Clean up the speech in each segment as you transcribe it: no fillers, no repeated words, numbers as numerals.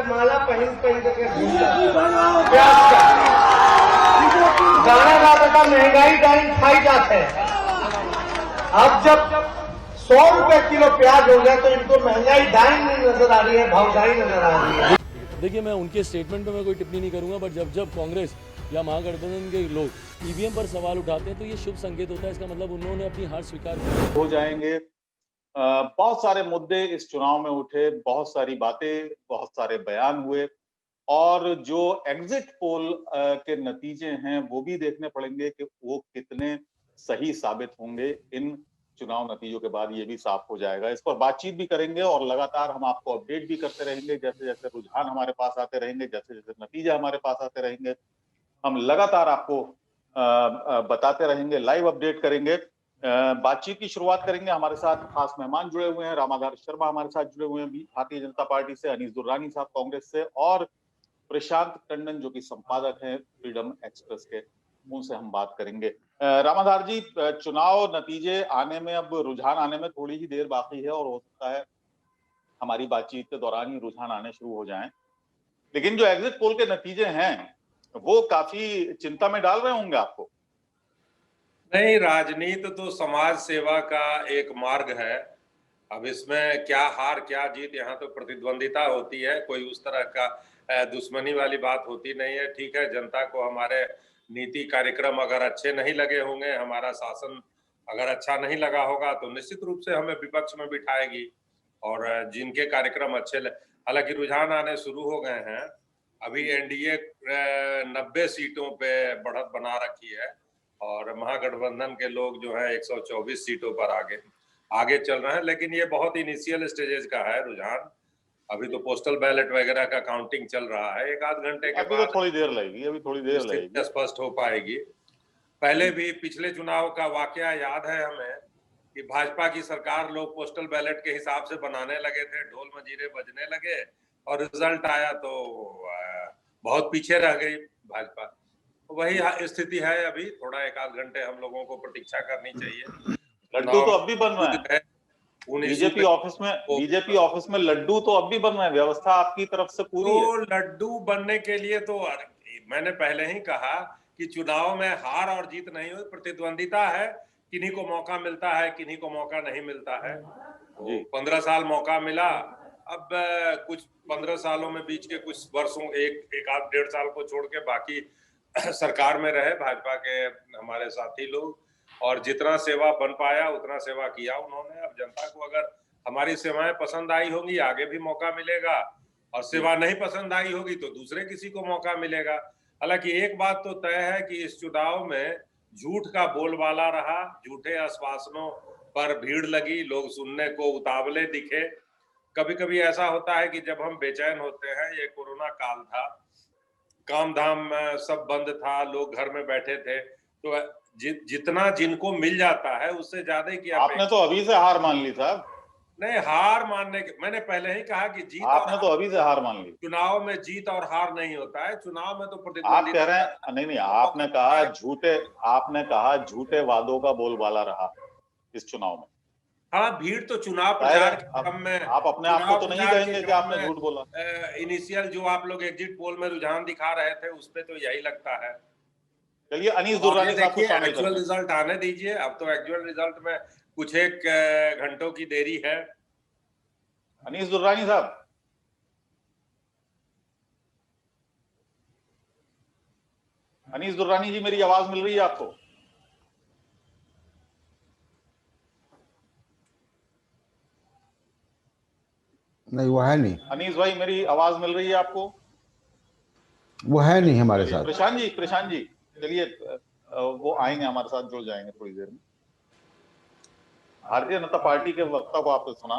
माला पहन पहन करके प्याज का गाना गाता था, महंगाई डाइन खाई जाते हैं। अब जब 100 रुपए किलो प्याज हो गया तो इनको महंगाई डाइन नहीं नजर आ रही है, भावगाई नजर आ रही है। देखिए, मैं उनके स्टेटमेंट पे मैं कोई टिप्पणी नहीं करूंगा, बट जब कांग्रेस या महागठबंधन के लोग ईवीएम पर सवाल उठाते हैं तो ये शुभ संकेत होता है। इसका मतलब उन्होंने अपनी हार स्वीकार की हो जाएंगे। बहुत सारे मुद्दे इस चुनाव में उठे, बहुत सारी बातें, बहुत सारे बयान हुए और जो एग्जिट पोल के नतीजे हैं वो भी देखने पड़ेंगे कि वो कितने सही साबित होंगे। इन चुनाव नतीजों के बाद ये भी साफ हो जाएगा। इस पर बातचीत भी करेंगे और लगातार हम आपको अपडेट भी करते रहेंगे। जैसे जैसे रुझान हमारे पास आते रहेंगे, जैसे जैसे नतीजे हमारे पास आते रहेंगे, हम लगातार आपको बताते रहेंगे, लाइव अपडेट करेंगे। बातचीत की शुरुआत करेंगे। हमारे साथ खास मेहमान जुड़े हुए हैं। रामाधार शर्मा हमारे साथ जुड़े हुए हैं भारतीय जनता पार्टी से, अनीस दुर्रानी साहब कांग्रेस से और प्रशांत टंडन जो कि संपादक हैं फ्रीडम एक्सप्रेस के, उनसे हम बात करेंगे। रामाधार जी, चुनाव नतीजे आने में, अब रुझान आने में थोड़ी ही देर बाकी है और हो सकता है हमारी बातचीत के दौरान ही रुझान आने शुरू हो जाएं, लेकिन जो एग्जिट पोल के नतीजे हैं वो काफी चिंता में डाल रहे होंगे आपको। नहीं, राजनीति तो समाज सेवा का एक मार्ग है। अब इसमें क्या हार क्या जीत, यहाँ तो प्रतिद्वंदिता होती है, कोई उस तरह का दुश्मनी वाली बात होती नहीं है। ठीक है, जनता को हमारे नीति कार्यक्रम अगर अच्छे नहीं लगे होंगे, हमारा शासन अगर अच्छा नहीं लगा होगा तो निश्चित रूप से हमें विपक्ष में बिठाएगी। और जिनके कार्यक्रम अच्छे, हालांकि रुझान आने शुरू हो गए हैं। अभी एनडीए 90 सीटों पे बढ़त बना रखी है और महागठबंधन के लोग जो है 124 सीटों पर आगे चल रहे हैं, लेकिन ये बहुत इनिशियल स्टेजेस का है रुझान। अभी तो पोस्टल बैलेट वगैरह का काउंटिंग चल रहा है। एक आध घंटे के बाद तो थोड़ी देर लगेगी, अभी थोड़ी देर लगेगी, स्पष्ट हो पाएगी। पहले भी पिछले चुनाव का वाकया याद है हमें कि भाजपा की सरकार लोग पोस्टल बैलेट के हिसाब से बनाने लगे थे, ढोल मंजीरे बजने लगे और रिजल्ट आया तो बहुत पीछे रह गई भाजपा। वही स्थिति है अभी। थोड़ा एक आध घंटे हम लोगों को प्रतीक्षा करनी चाहिए। लड्डू तो अब भी बन रहा है बीजेपी ऑफिस में लड्डू तो अब भी बन रहे हैं। व्यवस्था आपकी तरफ से पूरी है। तो लड्डू बनने के लिए तो मैंने पहले ही कहा कि चुनाव में हार और जीत नहीं हुई, प्रतिद्वंदिता है। किन्हीं को मौका मिलता है, किन्हीं को मौका नहीं मिलता है। तो 15 साल मौका मिला। अब कुछ 15 सालों में बीच के कुछ वर्षों, एक आध 1.5 साल को छोड़ के बाकी सरकार में रहे भाजपा के हमारे साथी लोग, और जितना सेवा बन पाया उतना सेवा किया उन्होंने। अब जनता को अगर हमारी सेवाएं पसंद आई होंगी, आगे भी मौका मिलेगा, और सेवा नहीं पसंद आई होगी तो दूसरे किसी को मौका मिलेगा। हालांकि एक बात तो तय है कि इस चुनाव में झूठ का बोलबाला रहा, झूठे आश्वासनों पर भीड़ लगी, लोग सुनने को उतावले दिखे। कभी कभी ऐसा होता है कि जब हम बेचैन होते हैं, ये कोरोना काल था, काम धाम सब बंद था, लोग घर में बैठे थे, तो जितना जिनको मिल जाता है उससे ज्यादा ही किया। आपने तो अभी से हार मान ली साहब। नहीं, हार मानने के, मैंने पहले ही कहा कि जीत, आपने तो अभी से हार मान ली। चुनाव में जीत और हार नहीं होता है। चुनाव में तो आप कह रहे हैं, नहीं, आपने कहा झूठे वादों का बोलबाला रहा इस चुनाव में। हाँ, भीड़ तो चुनाव प्रचार के क्रम में, आप अपने आप को तो नहीं कहेंगे कि आपने झूठ बोला। इनिशियल जो आप लोग एग्जिट पोल में रुझान दिखा रहे थे उस पे तो यही लगता है। चलिए, अनीस दुर्रानी साहब को शामिल एक्चुअल रिजल्ट आने दीजिए। अब तो एक्चुअल रिजल्ट में कुछ एक घंटों की देरी है। अनीस दुर्रानी साहब, अनीस दुर्रानी जी, मेरी आवाज मिल रही है आपको? नहीं, वो है नहीं। अनीस भाई, मेरी आवाज मिल रही है आपको? वो है नहीं हमारे साथ। प्रशांत जी, चलिए, वो आएंगे हमारे साथ, जुड़ जाएंगे थोड़ी देर में। भारतीय जनता पार्टी के वक्ता को आपने सुना,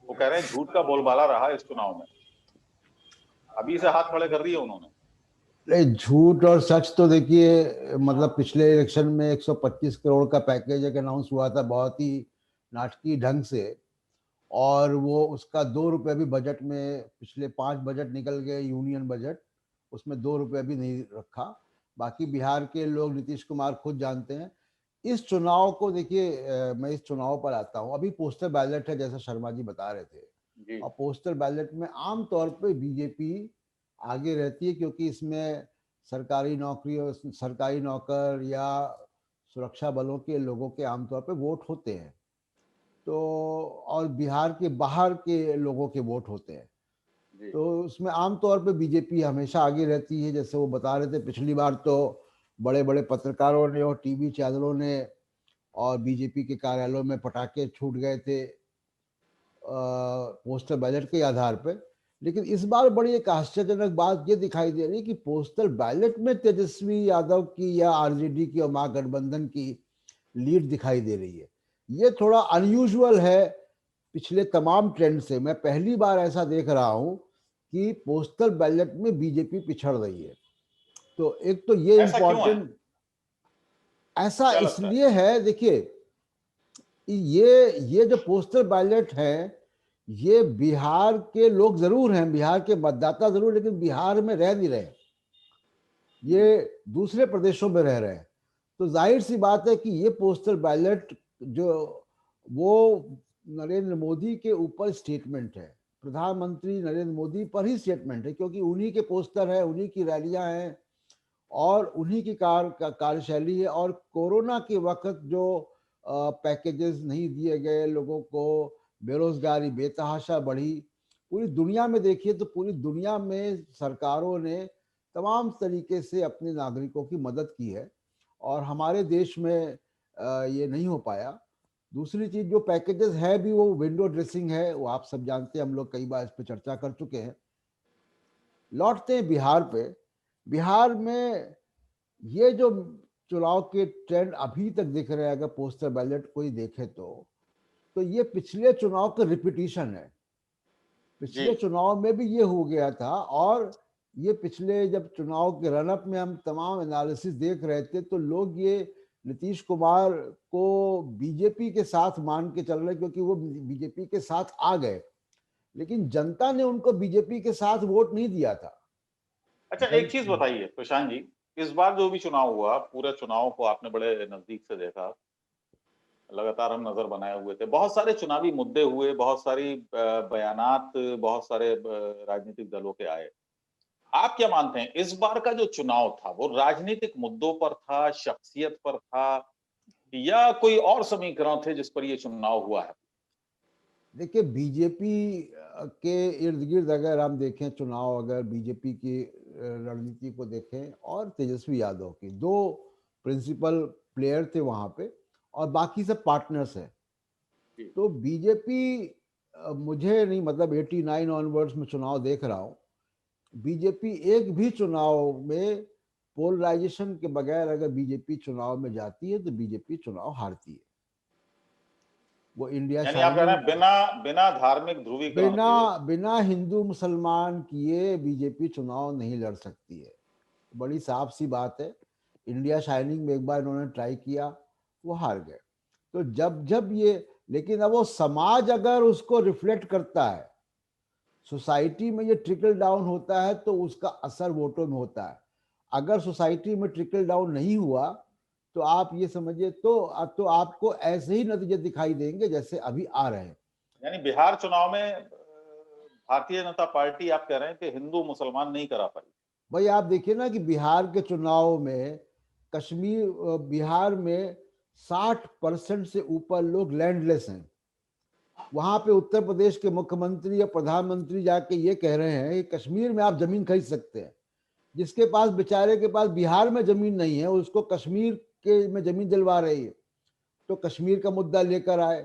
वो कह रहे हैं झूठ का बोलबाला रहा इस चुनाव में। अभी से हाथ खड़े कर रही है उन्होंने। नहीं, झूठ और सच तो देखिए, मतलब पिछले इलेक्शन में 125 करोड़ का पैकेज एक अनाउंस हुआ था बहुत ही नाटकीय ढंग से, और वो उसका 2 रुपये भी बजट में, पिछले 5 बजट निकल गए यूनियन बजट, उसमें 2 रुपये भी नहीं रखा। बाकी बिहार के लोग, नीतीश कुमार खुद जानते हैं। इस चुनाव को देखिए, मैं इस चुनाव पर आता हूँ, अभी पोस्टल बैलेट है जैसा शर्मा जी बता रहे थे। जी और पोस्टल बैलेट में आमतौर पे बीजेपी आगे रहती है, क्योंकि इसमें सरकारी नौकरी और सरकारी नौकर या सुरक्षा बलों के लोगों के आमतौर पे वोट होते हैं, तो और बिहार के बाहर के लोगों के वोट होते हैं, जी तो उसमें आमतौर पे बीजेपी हमेशा आगे रहती है। जैसे वो बता रहे थे, पिछली बार तो बड़े बड़े पत्रकारों ने और टीवी चैनलों ने और बीजेपी के कार्यालयों में पटाखे छूट गए थे पोस्टल बैलेट के आधार पर। लेकिन इस बार बड़ी एक आश्चर्यजनक बात ये दिखाई दे रही है कि पोस्टल बैलेट में तेजस्वी यादव की या आरजेडी की और महागठबंधन की लीड दिखाई दे रही है। ये थोड़ा अनयूजुअल है पिछले तमाम ट्रेंड से। मैं पहली बार ऐसा देख रहा हूं कि पोस्टल बैलेट में बीजेपी पिछड़ रही है। तो एक तो ये ऐसा क्यों है? इम्पोर्टेंट, ऐसा क्या लगता है? इसलिए है, देखिए ये जो पोस्टल बैलेट है, ये बिहार के लोग जरूर हैं, बिहार के मतदाता जरूर, लेकिन बिहार में रह नहीं रहे, ये दूसरे प्रदेशों में रह रहे हैं। तो जाहिर सी बात है कि ये पोस्टल बैलेट जो वो नरेंद्र मोदी के ऊपर स्टेटमेंट है, प्रधानमंत्री नरेंद्र मोदी पर ही स्टेटमेंट है, क्योंकि उन्हीं के पोस्टर है, उन्हीं की रैलियां हैं और उन्हीं की कार्यशैली है। और कोरोना के वक्त जो पैकेजेस नहीं दिए गए लोगों को, बेरोजगारी बेतहाशा बढ़ी, पूरी दुनिया में देखिए तो पूरी दुनिया में सरकारों ने तमाम तरीके से अपने नागरिकों की मदद की है और हमारे देश में ये नहीं हो पाया। दूसरी चीज, जो पैकेजेस है भी वो विंडो ड्रेसिंग है, वो आप सब जानते हैं, हम लोग कई बार इस पर चर्चा कर चुके हैं। लौटते हैं बिहार पे। बिहार में ये जो चुनाव के ट्रेंड अभी तक दिख रहे हैं, अगर पोस्टल बैलेट कोई देखे तो ये पिछले चुनाव का रिपीटिशन है। पिछले चुनाव में भी ये हो गया था, और ये पिछले जब चुनाव के रनअप में हम तमाम एनालिसिस देख रहे थे तो लोग ये नीतीश कुमार को बीजेपी के साथ मान के चल रहे, क्योंकि वो बीजेपी के साथ आ गए, लेकिन जनता ने उनको बीजेपी के साथ वोट नहीं दिया था। अच्छा, एक चीज बताइए प्रशांत जी, इस बार जो भी चुनाव हुआ, पूरे चुनाव को आपने बड़े नजदीक से देखा, लगातार हम नजर बनाए हुए थे, बहुत सारे चुनावी मुद्दे हुए, बहुत सारी बयानात बहुत सारे राजनीतिक दलों के आए। आप क्या मानते हैं, इस बार का जो चुनाव था वो राजनीतिक मुद्दों पर था, शख्सियत पर था, या कोई और समीकरण थे जिस पर ये चुनाव हुआ है? देखिए, बीजेपी के इर्द गिर्द अगर हम देखें चुनाव, अगर बीजेपी की रणनीति को देखें और तेजस्वी यादव की, दो प्रिंसिपल प्लेयर थे वहां पे और बाकी सब पार्टनर्स हैं। तो बीजेपी, मुझे नहीं, मतलब 89 ऑनवर्ड्स में चुनाव देख रहा हूँ, बीजेपी एक भी चुनाव में पोलराइजेशन के बगैर अगर बीजेपी चुनाव में जाती है तो बीजेपी चुनाव हारती है। वो इंडिया यानी आप कह रहे हैं शाइनिंग, बिना धार्मिक ध्रुवीकरण बिना हिंदू मुसलमान किए बीजेपी चुनाव नहीं लड़ सकती है। बड़ी साफ सी बात है। इंडिया शाइनिंग में एक बार इन्होंने ट्राई किया, वो हार गए। तो जब जब ये, लेकिन अब वो समाज अगर उसको रिफ्लेक्ट करता है, सोसाइटी में ये ट्रिकल डाउन होता है तो उसका असर वोटों में होता है। अगर सोसाइटी में ट्रिकल डाउन नहीं हुआ तो आप ये समझिए तो आपको ऐसे ही नतीजे दिखाई देंगे जैसे अभी आ रहे हैं। यानी बिहार चुनाव में भारतीय जनता पार्टी, आप कह रहे हैं कि हिंदू मुसलमान नहीं करा पाई। भाई आप देखिए ना कि बिहार के चुनाव में बिहार में 60% से ऊपर लोग लैंडलेस हैं। वहां पे उत्तर प्रदेश के मुख्यमंत्री या प्रधानमंत्री जाके ये कह रहे हैं कि कश्मीर में आप जमीन खरीद सकते हैं। जिसके पास, बेचारे के पास बिहार में जमीन नहीं है, उसको कश्मीर के में जमीन दिलवा रही है। तो कश्मीर का मुद्दा लेकर आए,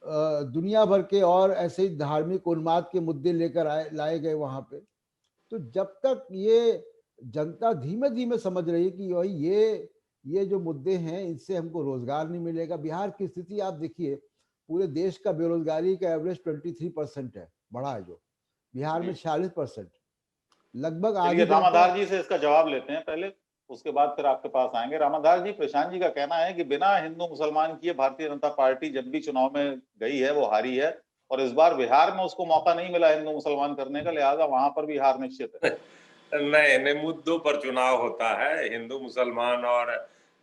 दुनिया भर के और ऐसे ही धार्मिक उन्माद के मुद्दे लेकर लाए गए वहां पे। तो जब तक ये जनता धीमे धीमे समझ रही है कि भाई ये जो मुद्दे हैं, इनसे हमको रोजगार नहीं मिलेगा। बिहार की स्थिति आप देखिए, पूरे देश का बेरोजगारी का एवरेज 23% है, बढ़ा है, जो बिहार में 46%, लगभग आधी रामाधार जी से इसका जवाब लेते हैं पहले, उसके बाद फिर आपके पास आएंगे। रामाधार जी, प्रशांत जी का कहना है कि बिना हिंदू मुसलमान किए भारतीय जनता पार्टी जब भी चुनाव में गई है वो हारी है, और इस बार बिहार में उसको मौका नहीं मिला हिंदू मुसलमान करने का, लिहाजा वहां पर भी हार निश्चित है। नहीं, मुद्दों पर चुनाव होता है, हिंदू मुसलमान और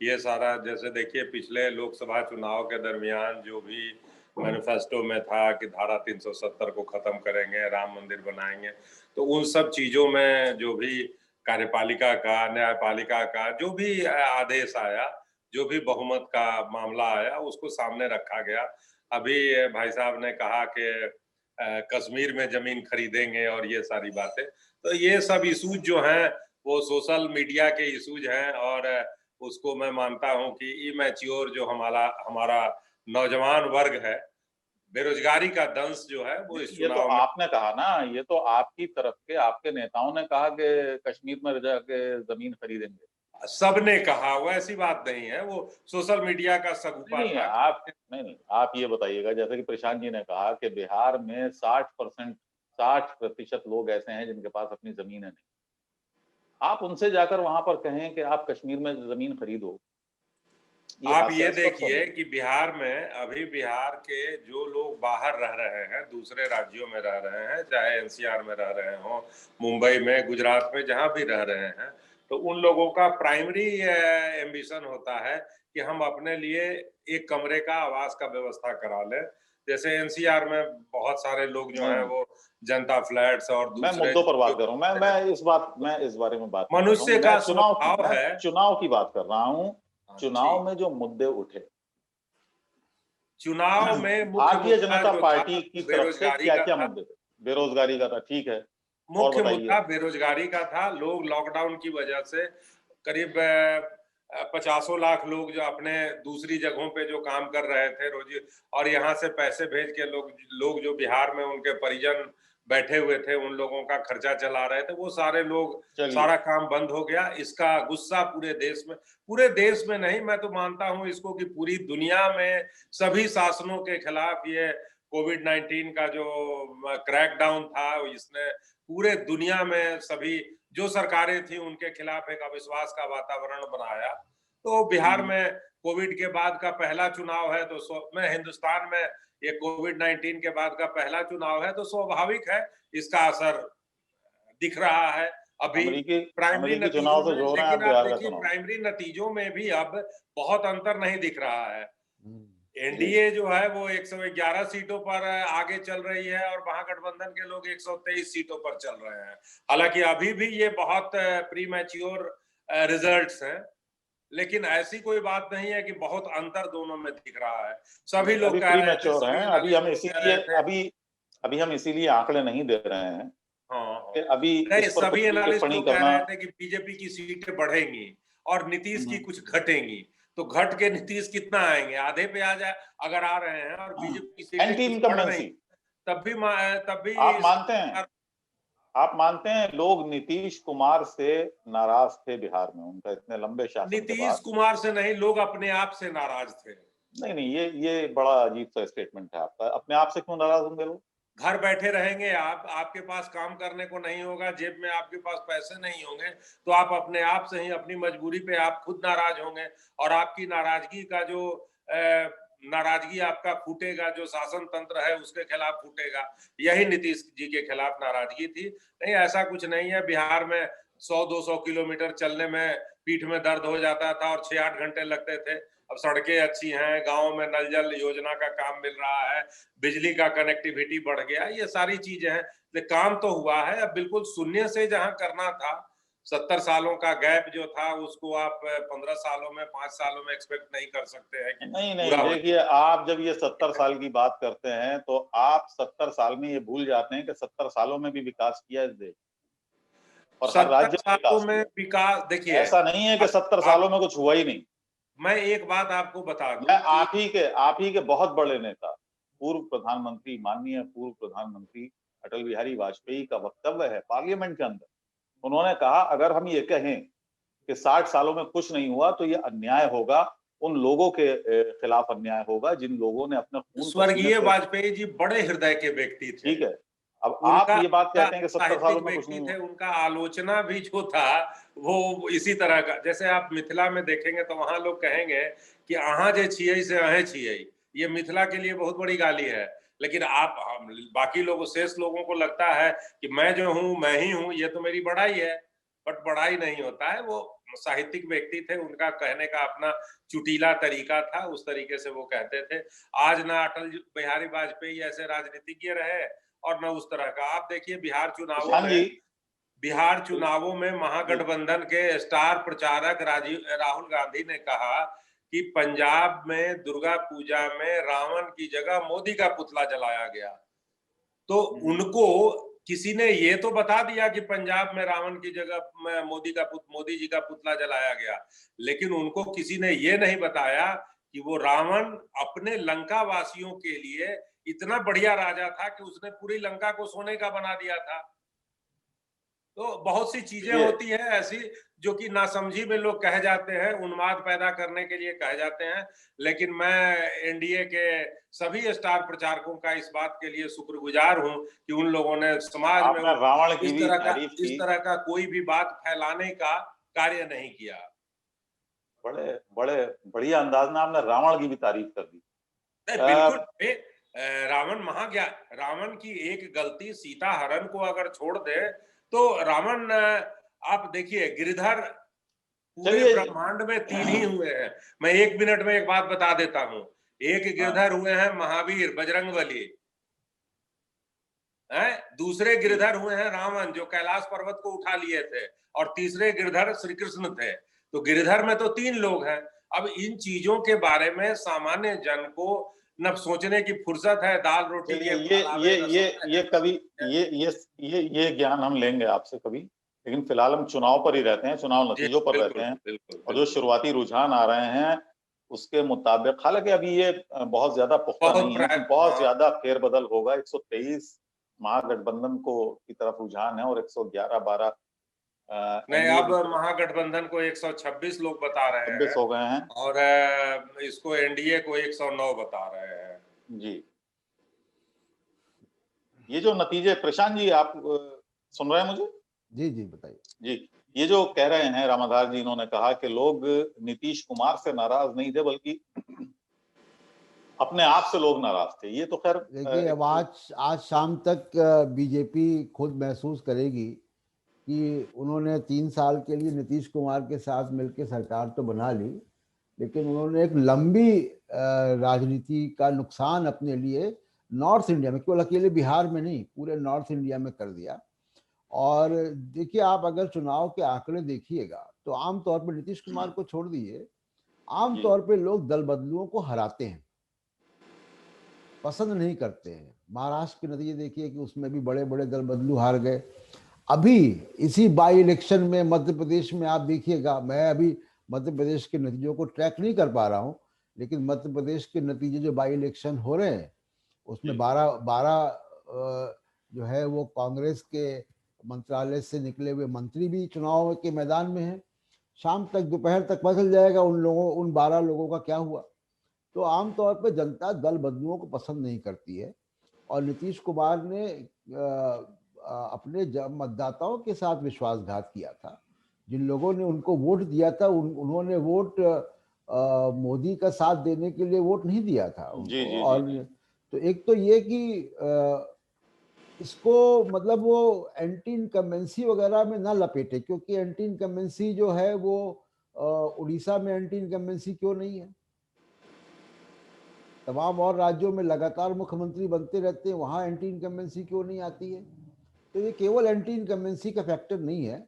ये सारा। जैसे देखिए, पिछले लोकसभा चुनाव के दरमियान जो भी मैनिफेस्टो में था कि धारा 370 को खत्म करेंगे, राम मंदिर बनाएंगे। तो उन सब चीजों में जो भी कार्यपालिका का, न्यायपालिका का जो भी आदेश आया, जो भी बहुमत का मामला आया, उसको सामने रखा गया। अभी भाई साहब ने कहा कि कश्मीर में जमीन खरीदेंगे और ये सारी बातें, तो ये सब इशूज जो हैं वो सोशल मीडिया के इशूज हैं, और उसको मैं मानता हूं कि इमैच्योर जो हमारा नौजवान वर्ग है, बेरोजगारी का दंश जो है वो इस ये तो चुनाव में। आपने कहा ना, ये तो आपकी तरफ के आपके नेताओं ने कहा कि कश्मीर में जाके जमीन खरीदेंगे। सबने कहा, वो ऐसी बात नहीं है, वो सोशल मीडिया का सगुपा नहीं, था। आप ये बताइएगा, जैसे कि प्रशांत जी ने कहा कि बिहार में 60% लोग ऐसे हैं जिनके पास अपनी जमीन है नहीं। आप उनसे जाकर वहां पर कहें कि आप कश्मीर में जमीन खरीदो। आप ये हास्यास्पद तो देखिए नहीं। कि बिहार में अभी बिहार के जो लोग बाहर रह रहे हैं, दूसरे राज्यों में रह रहे हैं, चाहे एनसीआर में रह रहे हो, मुंबई में, गुजरात में, जहां भी रह रहे हैं, तो उन लोगों का प्राइमरी एम्बिशन होता है कि हम अपने लिए एक कमरे का, आवास का व्यवस्था करा लें। जैसे एनसीआर में बहुत सारे लोग जो हैं वो जनता फ्लैट्स और मैं दूसरे मुद्दों पर बात कर रहा हूँ। मैं इस बारे में बात नहीं कर रहा हूँ। मनुष्य का स्वभाव मैं है। चुनाव की बात कर रहा हूँ। चुनाव ठीक। में जो मुद्दे उठे, चुनाव में मुख्य भारतीय मुद्दा जनता जो पार्टी था की तरफ से बेरोजगारी क्या का क्या था। मुद्दे थे? बेरोजगारी का था, ठीक है, और मुख्य बताइए। मुद्दा बेरोजगारी का था। लोग लॉकडाउन की वजह से करीब 50 लाख लोग जो अपने दूसरी जगहों पे जो काम कर रहे थे रोजी, और यहाँ से पैसे भेज के लोग जो बिहार में उनके परिजन बैठे हुए थे, उन लोगों का खर्चा चला रहे थे, वो सारे लोग, चलिए, सारा काम बंद हो गया। इसका गुस्सा पूरे देश में नहीं, मैं तो मानता हूं इसको कि पूरी दुनिया में सभी शासनों के खिलाफ ये कोविड-19 का जो क्रैकडाउन था, इसने पूरे दुनिया में सभी जो सरकारें थी उनके खिलाफ एक अविश्वास का वातावरण बनाया। तो बिहार में कोविड के बाद का पहला चुनाव है, तो मैं हिंदुस्तान में ये कोविड-19 के बाद का पहला चुनाव है, तो स्वाभाविक है इसका असर दिख रहा है अभी प्राइमरी अमेरिकी नतीजों चुनाव से में। जोड़ रहे हैं आप लेकिन आप बिहार का देखिए चुनाव। प्राइमरी नतीजों में भी अब बहुत अंतर नहीं दिख रहा है। एनडीए जो है वो 111 सीटों पर आगे चल रही है, और महागठबंधन के लोग 123 सीटों पर चल रहे हैं। हालांकि अभी भी ये बहुत प्री मैच्योर रिजल्ट्स हैं, लेकिन ऐसी कोई बात नहीं है कि बहुत अंतर दोनों में दिख रहा है। सभी लोग अभी कह प्री रहे थे, मैच्योर सभी हैं। अभी हम एनालिस्ट कह रहे थे। अभी हम इसीलिए आंकड़े नहीं दे रहे हैं हाँ, कि अभी नहीं, इस पर सभी कोई एनालिस्ट टिप्पणी तो कह करना। रहे थे कि बीजेपी की सीटें बढ़ेंगी और नीतीश की कुछ घटेंगी। तो घट के नीतीश कितना आएंगे? आधे पे आ जाए अगर आ रहे हैं, और बीजेपी की सीटें एंटी कुछ बढ़ रही, इनकम्बेंसी। तब भी आप मानते हैं लोग नीतीश कुमार से नाराज थे बिहार में, उनका इतने लंबे शासन के नीतीश बाद? कुमार से नहीं, लोग अपने आप से नाराज थे। नहीं, ये बड़ा अजीब सा स्टेटमेंट है आपका। अपने आप से क्यों नाराज होंगे लोग? घर बैठे रहेंगे आप, आपके पास काम करने को नहीं होगा, जेब में आपके पास पैसे नहीं होंगे, तो आप अपने आप से ही, अपनी मजबूरी पे आप खुद नाराज होंगे, और आपकी नाराजगी का जो नाराजगी आपका फूटेगा, जो शासन तंत्र है उसके खिलाफ फूटेगा। यही नीतीश जी के खिलाफ नाराजगी थी। नहीं, ऐसा कुछ नहीं है। बिहार में 100-200 किलोमीटर चलने में पीठ में दर्द हो जाता था और 6-8 घंटे लगते थे। अब सड़कें अच्छी हैं, गांव में नल जल योजना का काम मिल रहा है, बिजली का कनेक्टिविटी बढ़ गया, ये सारी चीजें हैं। लेकिन काम तो हुआ है। अब बिल्कुल शून्य से जहां करना था, 70 सालों का गैप जो था, उसको आप 15 सालों में, 5 सालों में एक्सपेक्ट नहीं कर सकते हैं कि नहीं, पूरा हो। देखिए, आप जब ये 70 साल की बात करते हैं तो आप 70 साल में ये भूल जाते हैं कि 70 सालों में भी विकास किया इस देश, और हर 70 राज्य में सालों विकास में किया। विकास, देखिए, ऐसा नहीं है कि 70 सालों में कुछ हुआ ही नहीं। मैं एक बात आपको बता दूं मैं कि आप ही के बहुत बड़े नेता, माननीय पूर्व प्रधानमंत्री अटल बिहारी वाजपेयी का वक्तव्य है पार्लियामेंट के अंदर। उन्होंने कहा, अगर हम ये कहें कि 60 सालों में कुछ नहीं हुआ तो ये अन्याय होगा, उन लोगों के खिलाफ अन्याय होगा जिन लोगों ने अपने खून स्वर्गीय वाजपेयी जी बड़े हृदय के व्यक्ति थे। ठीक है, अब उनका आप ये बात कहते हैं कि 70 सालों में कुछ नहीं थे, हुआ। उनका आलोचना भी जो था वो इसी तरह का। जैसे आप मिथिला में देखेंगे तो वहां लोग कहेंगे कि अहाँ जे छियै से अहें छियै। ये मिथिला के लिए बहुत बड़ी गाली है। लेकिन बाकी लोगों, शेष लोगों को लगता है कि मैं जो हूं मैं ही हूं, ये तो मेरी बड़ाई है। बट बड़ाई नहीं होता है। वो साहित्यिक व्यक्ति थे, उनका कहने का अपना चुटीला तरीका था, उस तरीके से वो कहते थे। आज ना अटल बिहारी वाजपेयी ऐसे राजनीतिज्ञ रहे और न उस तरह का। आप देखिए प्रशांत जी, बिहार चुनावों में महागठबंधन के स्टार प्रचारक राहुल गांधी ने कहा कि पंजाब में दुर्गा पूजा में रावण की जगह मोदी का पुतला जलाया गया। तो उनको किसी ने ये तो बता दिया कि पंजाब में रावण की जगह में मोदी जी का पुतला जलाया गया, लेकिन उनको किसी ने ये नहीं बताया कि वो रावण अपने लंका वासियों के लिए इतना बढ़िया राजा था कि उसने पूरी लंका को सोने का बना दिया था। तो बहुत सी चीजें होती है ऐसी जो कि नासमझी में लोग कह जाते हैं, उन्माद पैदा करने के लिए कह जाते हैं। लेकिन मैं एनडीए के सभी स्टार प्रचारकों का इस बात के लिए शुक्रगुजार हूं कि उन लोगों ने समाज में रावण की भी तारीफ की, इस तरह का कोई भी बात फैलाने का कार्य नहीं किया। बड़े बड़े बढ़िया अंदाज में आपने रावण की भी तारीफ कर दी। बिल्कुल। रावण की एक गलती सीता हरण को अगर छोड़ दे तो रावण, आप देखिए गिरधर पूरे ब्रह्मांड में 3 ही हुए हैं। मैं 1 मिनट में एक बात बता देता हूं। एक गिरधर हुए हैं महावीर बजरंगबली, दूसरे गिरधर हुए हैं रावण जो कैलाश पर्वत को उठा लिए थे, और तीसरे गिरधर श्री कृष्ण थे। तो गिरधर में तो 3 लोग हैं। अब इन चीजों के बारे में सामान्य जन को न सोचने की फुर्सत है। दाल रोटी ये कभी ये ज्ञान हम लेंगे आपसे कभी, लेकिन फिलहाल हम चुनाव पर ही रहते हैं, चुनाव नतीजों पर रहते हैं। और जो शुरुआती रुझान आ रहे हैं उसके मुताबिक, हालांकि अभी ये बहुत ज्यादा पुख्ता नहीं है, बहुत ज्यादा फेरबदल होगा। 123 महागठबंधन को की तरफ रुझान है और 111-12 नहीं, अब महागठबंधन को 126 लोग बता रहे हैं, 26 हो गए हैं, और इसको एनडीए को 109 बता रहे हैं जी। ये जो नतीजे, प्रशांत जी आप सुन रहे हैं मुझे? जी जी बताइए जी। ये जो कह रहे हैं रामाधार जी, इन्होंने कहा कि लोग नीतीश कुमार से नाराज नहीं थे बल्कि अपने आप से लोग नाराज थे। ये तो खैर देखिए, अब आज शाम तक बीजेपी खुद महसूस करेगी कि उन्होंने 3 साल के लिए नीतीश कुमार के साथ मिलकर सरकार तो बना ली, लेकिन उन्होंने एक लंबी राजनीति का नुकसान अपने लिए नॉर्थ इंडिया में, केवल अकेले बिहार में नहीं, पूरे नॉर्थ इंडिया में कर दिया। और देखिए, आप अगर चुनाव के आंकड़े देखिएगा तो आमतौर पर नीतीश कुमार को छोड़ दीजिए, आमतौर पे लोग दल बदलुओं को हराते हैं, पसंद नहीं करते हैं। महाराष्ट्र के नतीजे देखिए कि उसमें भी बड़े बड़े दल बदलू हार गए। अभी इसी बाई इलेक्शन में मध्य प्रदेश में आप देखिएगा, मैं अभी मध्य प्रदेश के नतीजों को ट्रैक नहीं कर पा रहा हूं, लेकिन मध्य प्रदेश के नतीजे जो बाई इलेक्शन हो रहे हैं उसमें 12 जो है वो कांग्रेस के मंत्रालय से निकले हुए मंत्री भी चुनाव के मैदान में हैं। शाम तक, दोपहर तक पता चल जाएगा उन 12 लोगों का क्या हुआ। तो आमतौर पर जनता दल बदलुओं को पसंद नहीं करती है, और नीतीश कुमार ने अपने मतदाताओं के साथ विश्वासघात किया था। जिन लोगों ने उनको वोट दिया था उन्होंने वोट मोदी का साथ देने के लिए वोट नहीं दिया था उनको। और तो एक तो ये कि इसको मतलब वो एंटी इनकम्बेंसी वगैरह में ना लपेटे, क्योंकि एंटी इनकम्बेंसी जो है वो उड़ीसा में एंटी इनकम्बेंसी क्यों नहीं है? तमाम और राज्यों में लगातार मुख्यमंत्री बनते रहते हैं, वहां एंटी इनकम्बेंसी क्यों नहीं आती है? तो ये केवल एंटी इनकम्बेंसी का फैक्टर नहीं है,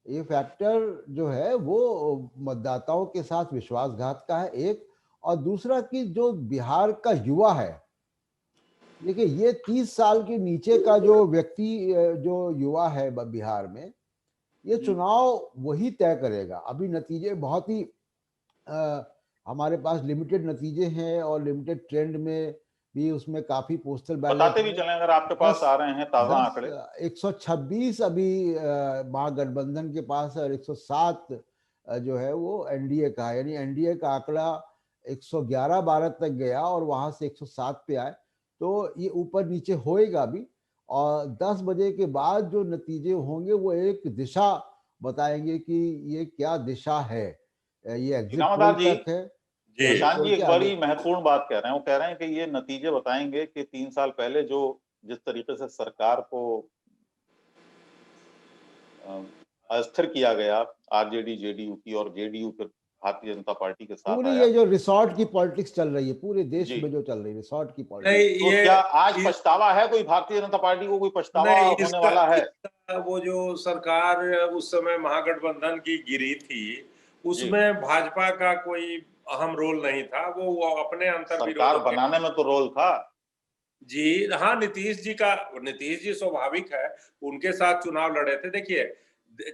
ये फैक्टर जो है वो मतदाताओं के साथ विश्वासघात का है एक। और दूसरा कि जो बिहार का युवा है, देखिए ये 30 साल के नीचे का जो व्यक्ति, जो युवा है बिहार में, ये चुनाव वही तय करेगा। अभी नतीजे बहुत ही हमारे पास लिमिटेड नतीजे हैं और लिमिटेड ट्रेंड में भी उसमें काफी पोस्टल बैलेट बताते भी चलें अगर आपके पास आ रहे हैं ताजा आंकड़े। 126 अभी महागठबंधन के पास है और 107 जो है वो एनडीए का है। यानी एनडीए का आंकड़ा 111-12 तक गया और वहां से 107 पे आए, तो ये ऊपर नीचे होएगा भी। और 10 बजे के बाद जो नतीजे होंगे वो एक दिशा बताएंगे कि ये क्या दिशा है। ये एग्जिट पोल तक है। प्रशांत जी एक बड़ी महत्वपूर्ण बात कह रहे हैं, वो कह रहे हैं कि ये नतीजे बताएंगे कि 3 साल पहले जिस तरीके से सरकार को अस्थिर किया गया आरजेडी जेडीयू की, और जेडीयू फिर भारतीय जनता पार्टी के साथ पूरी आया। ये जो रिसॉर्ट की पॉलिटिक्स चल रही है पूरे देश जी। में, जो चल रही है रिसॉर्ट की नहीं पॉलिटिक्स, तो ये क्या आज पछतावा है कोई, भारतीय जनता पार्टी को कोई पछतावा नहीं होने इसका, वाला है? इसका वो जो सरकार उस समय महागठबंधन की गिरी थी, जी, उसमें भाजपा का कोई अहम रोल नहीं था। वो अपने अंतर सरकार विरोधों के, बनाने में तो रोल था। जी हाँ, नीतीश जी स्वाभाविक है, उनके साथ चुनाव लड़े थे। देखिए,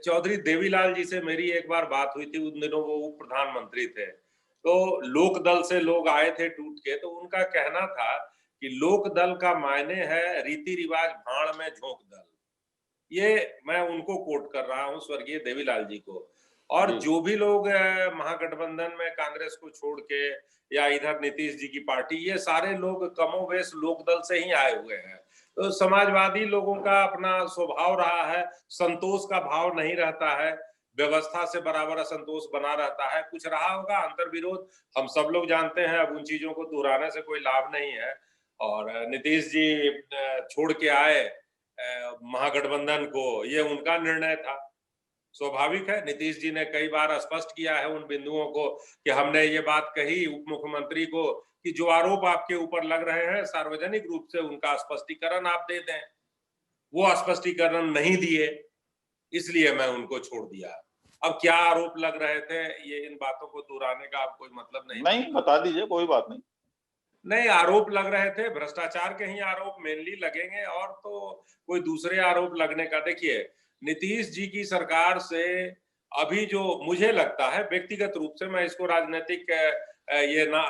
चौधरी देवीलाल जी से मेरी एक बार बात हुई थी, उन दिनों वो उप प्रधानमंत्री थे, तो लोक दल से लोग आए थे टूट के, तो उनका कहना था कि लोक दल का मायने है रीति रिवाज भाड़ में झोंक दल। ये मैं उनको कोट कर रहा हूं, स्वर्गीय देवीलाल जी को। और जी, जो भी लोग महागठबंधन में कांग्रेस को छोड़ के या इधर नीतीश जी की पार्टी, ये सारे लोग कमोबेश लोकदल से ही आए हुए हैं। तो समाजवादी लोगों का अपना स्वभाव रहा है, संतोष का भाव नहीं रहता है, व्यवस्था से बराबर असंतोष बना रहता है। कुछ रहा होगा अंतर्विरोध, हम सब लोग जानते हैं, अब उन चीजों को दोहराने से कोई लाभ नहीं है। और नीतीश जी छोड़ के आए महागठबंधन को, ये उनका निर्णय था। स्वाभाविक है, नीतीश जी ने कई बार स्पष्ट किया है उन बिंदुओं को कि हमने ये बात कही उप मुख्यमंत्री को कि जो आरोप आपके ऊपर लग रहे हैं सार्वजनिक रूप से उनका स्पष्टीकरण आप दे दें। वो स्पष्टीकरण नहीं दिए, इसलिए मैं उनको छोड़ दिया। अब क्या आरोप लग रहे थे, ये इन बातों को दोहराने का अब कोई मतलब नहीं बता दीजिए, कोई बात नहीं। नहीं, आरोप लग रहे थे, भ्रष्टाचार के ही आरोप मेनली लगेंगे, और तो कोई दूसरे आरोप लगने का। देखिए, नीतीश जी की सरकार से अभी जो मुझे लगता है, व्यक्तिगत रूप से मैं इसको राजनीतिक ये ना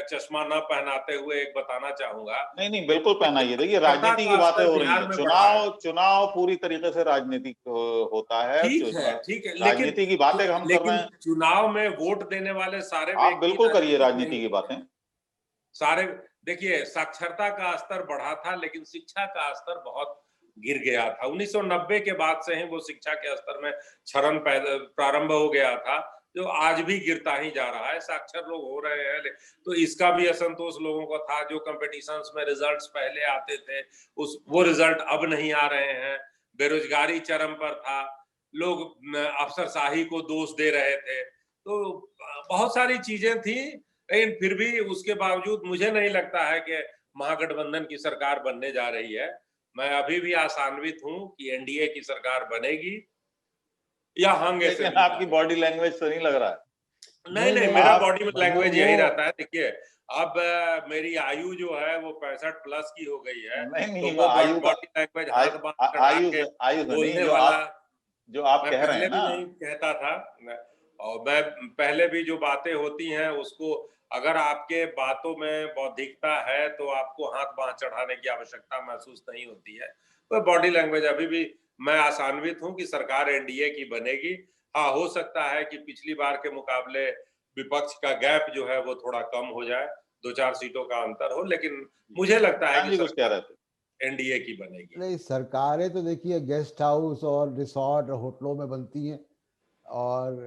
चश्मा ना पहनाते हुए एक बताना चाहूंगा। नहीं नहीं, बिल्कुल पहनाइए। देखिए, सत्ता राजनीति की का बातें स्तर हो रही बिहार है, में बढ़ा है। चुनाव पूरी तरीके से राजनीतिक होता है। ठीक है, राजनीति की बातें हम कर रहे लेकिन हैं, चुनाव में वोट देने वाले सारे आप व्यक्ति बिल्कुल करिए राजनीतिक राजनीति नहीं की होते। बातें। सारे, देखिए, साक्षरता का स्तर बढ़ा था, लेकिन शिक्षा का स्तर बहुत गिर गया था। 1990 के बाद से ही वो शिक्षा के स्तर में क्षरण प्रारंभ हो गया था, जो आज भी गिरता ही जा रहा है। साक्षर लोग हो रहे हैं, तो इसका भी असंतोष लोगों को था। जो कंपटीशंस में रिजल्ट्स पहले आते थे, वो रिजल्ट अब नहीं आ रहे हैं। बेरोजगारी चरम पर था, लोग अफसरशाही को दोष दे रहे थे, तो बहुत सारी चीजें थी। लेकिन फिर भी उसके बावजूद मुझे नहीं लगता है कि महागठबंधन की सरकार बनने जा रही है। मैं अभी भी आशान्वित हूं कि एनडीए की सरकार बनेगी या हांगे से लेकिन मिलता आपकी है। बॉडी लैंग्वेज से नहीं लग रहा है। नहीं नहीं, नहीं, मेरा आप बॉडी में लैंग्वेज यही वो रहता है। देखिए, अब मेरी आयु जो है वो 65 प्लस की हो गई है, नहीं तो नहीं, वो आयु का बॉडी लैंग्वेज हाथ बांध चढ़ा के आयु से नहीं, बोलने वाला जो आप मैं कह रहे पहले हैं भी ना। नहीं कहता था। और मैं पहले भी जो बातें होती हैं उसको, अगर आपके बातों में बौद्धिकता है तो आपको हाथ बांध चढ़ाने की आवश्यकता महसूस नहीं होती है। तो बॉडी लैंग्वेज अभी भी मैं आशान्वित हूं कि सरकार एनडीए की बनेगी। हाँ, हो सकता है कि पिछली बार के मुकाबले विपक्ष का गैप जो है वो थोड़ा कम हो जाए, 2-4 सीटों का अंतर हो, लेकिन मुझे लगता है हाँ कि जी, कुछ कह रहे थे। एनडीए की बनेगी। नहीं, सरकारें तो देखिए गेस्ट हाउस और रिसॉर्ट और होटलों में बनती हैं, और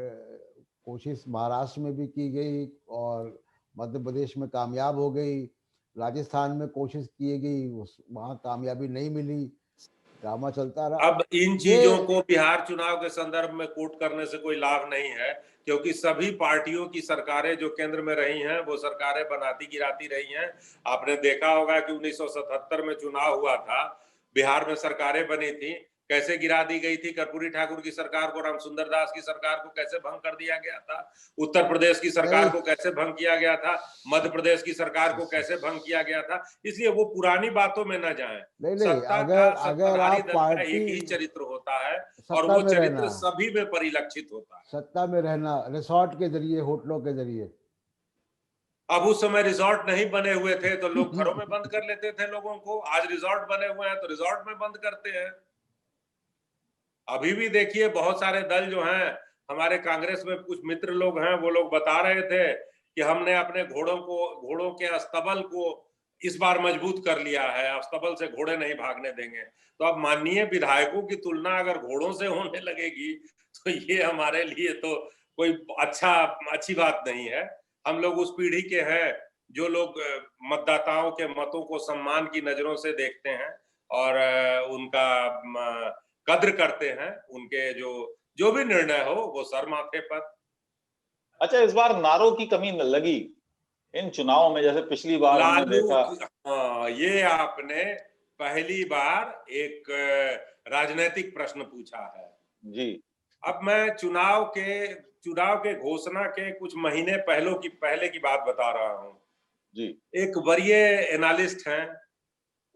कोशिश महाराष्ट्र में भी की गई और मध्य प्रदेश में कामयाब हो गई, राजस्थान में कोशिश की गई, उस वहाँ कामयाबी नहीं मिली, ड्रामा चलता रहा। अब इन ये चीजों को बिहार चुनाव के संदर्भ में कोट करने से कोई लाभ नहीं है, क्योंकि सभी पार्टियों की सरकारें जो केंद्र में रही हैं वो सरकारें बनाती गिराती रही हैं। आपने देखा होगा कि 1977 में चुनाव हुआ था, बिहार में सरकारें बनी थी, कैसे गिरा दी गई थी। कर्पूरी ठाकुर की सरकार को, रामसुंदर दास की सरकार को कैसे भंग कर दिया गया था, उत्तर प्रदेश की सरकार नहीं को कैसे भंग किया गया था, मध्य प्रदेश की सरकार को कैसे भंग किया गया था। इसलिए वो पुरानी बातों में न जाएं। नहीं सत्ता का, अगर अगर सत्ताधारी आप दल का एक ही पार्टी चरित्र होता है, और सत्ता वो में चरित्र रहना, सभी में परिलक्षित होता है। सत्ता में रहना रिसॉर्ट के जरिए, होटलों के जरिए, अब उस समय रिजॉर्ट नहीं बने हुए थे तो लोग घरों में बंद कर लेते थे लोगों को। आज रिजॉर्ट बने हुए हैं तो रिजॉर्ट में बंद करते हैं। अभी भी देखिए, बहुत सारे दल जो हैं, हमारे कांग्रेस में कुछ मित्र लोग हैं, वो लोग बता रहे थे कि हमने अपने घोड़ों के अस्तबल को इस बार मजबूत कर लिया है, अस्तबल से घोड़े नहीं भागने देंगे। तो अब माननीय विधायकों की तुलना अगर घोड़ों से होने लगेगी तो ये हमारे लिए तो कोई अच्छी बात नहीं है। हम लोग उस पीढ़ी के हैं जो लोग मतदाताओं के मतों को सम्मान की नजरों से देखते हैं और उनका कद्र करते हैं, उनके जो जो भी निर्णय हो वो सर माथे पर। अच्छा, इस बार नारों की कमी न लगी इन चुनावों में, जैसे पिछली बार हमने लालू, देखा। हाँ, ये आपने पहली बार एक राजनीतिक प्रश्न पूछा है जी। अब मैं चुनाव के घोषणा के कुछ महीने पहले की बात बता रहा हूं। जी। एक वरीय एनालिस्ट हैं,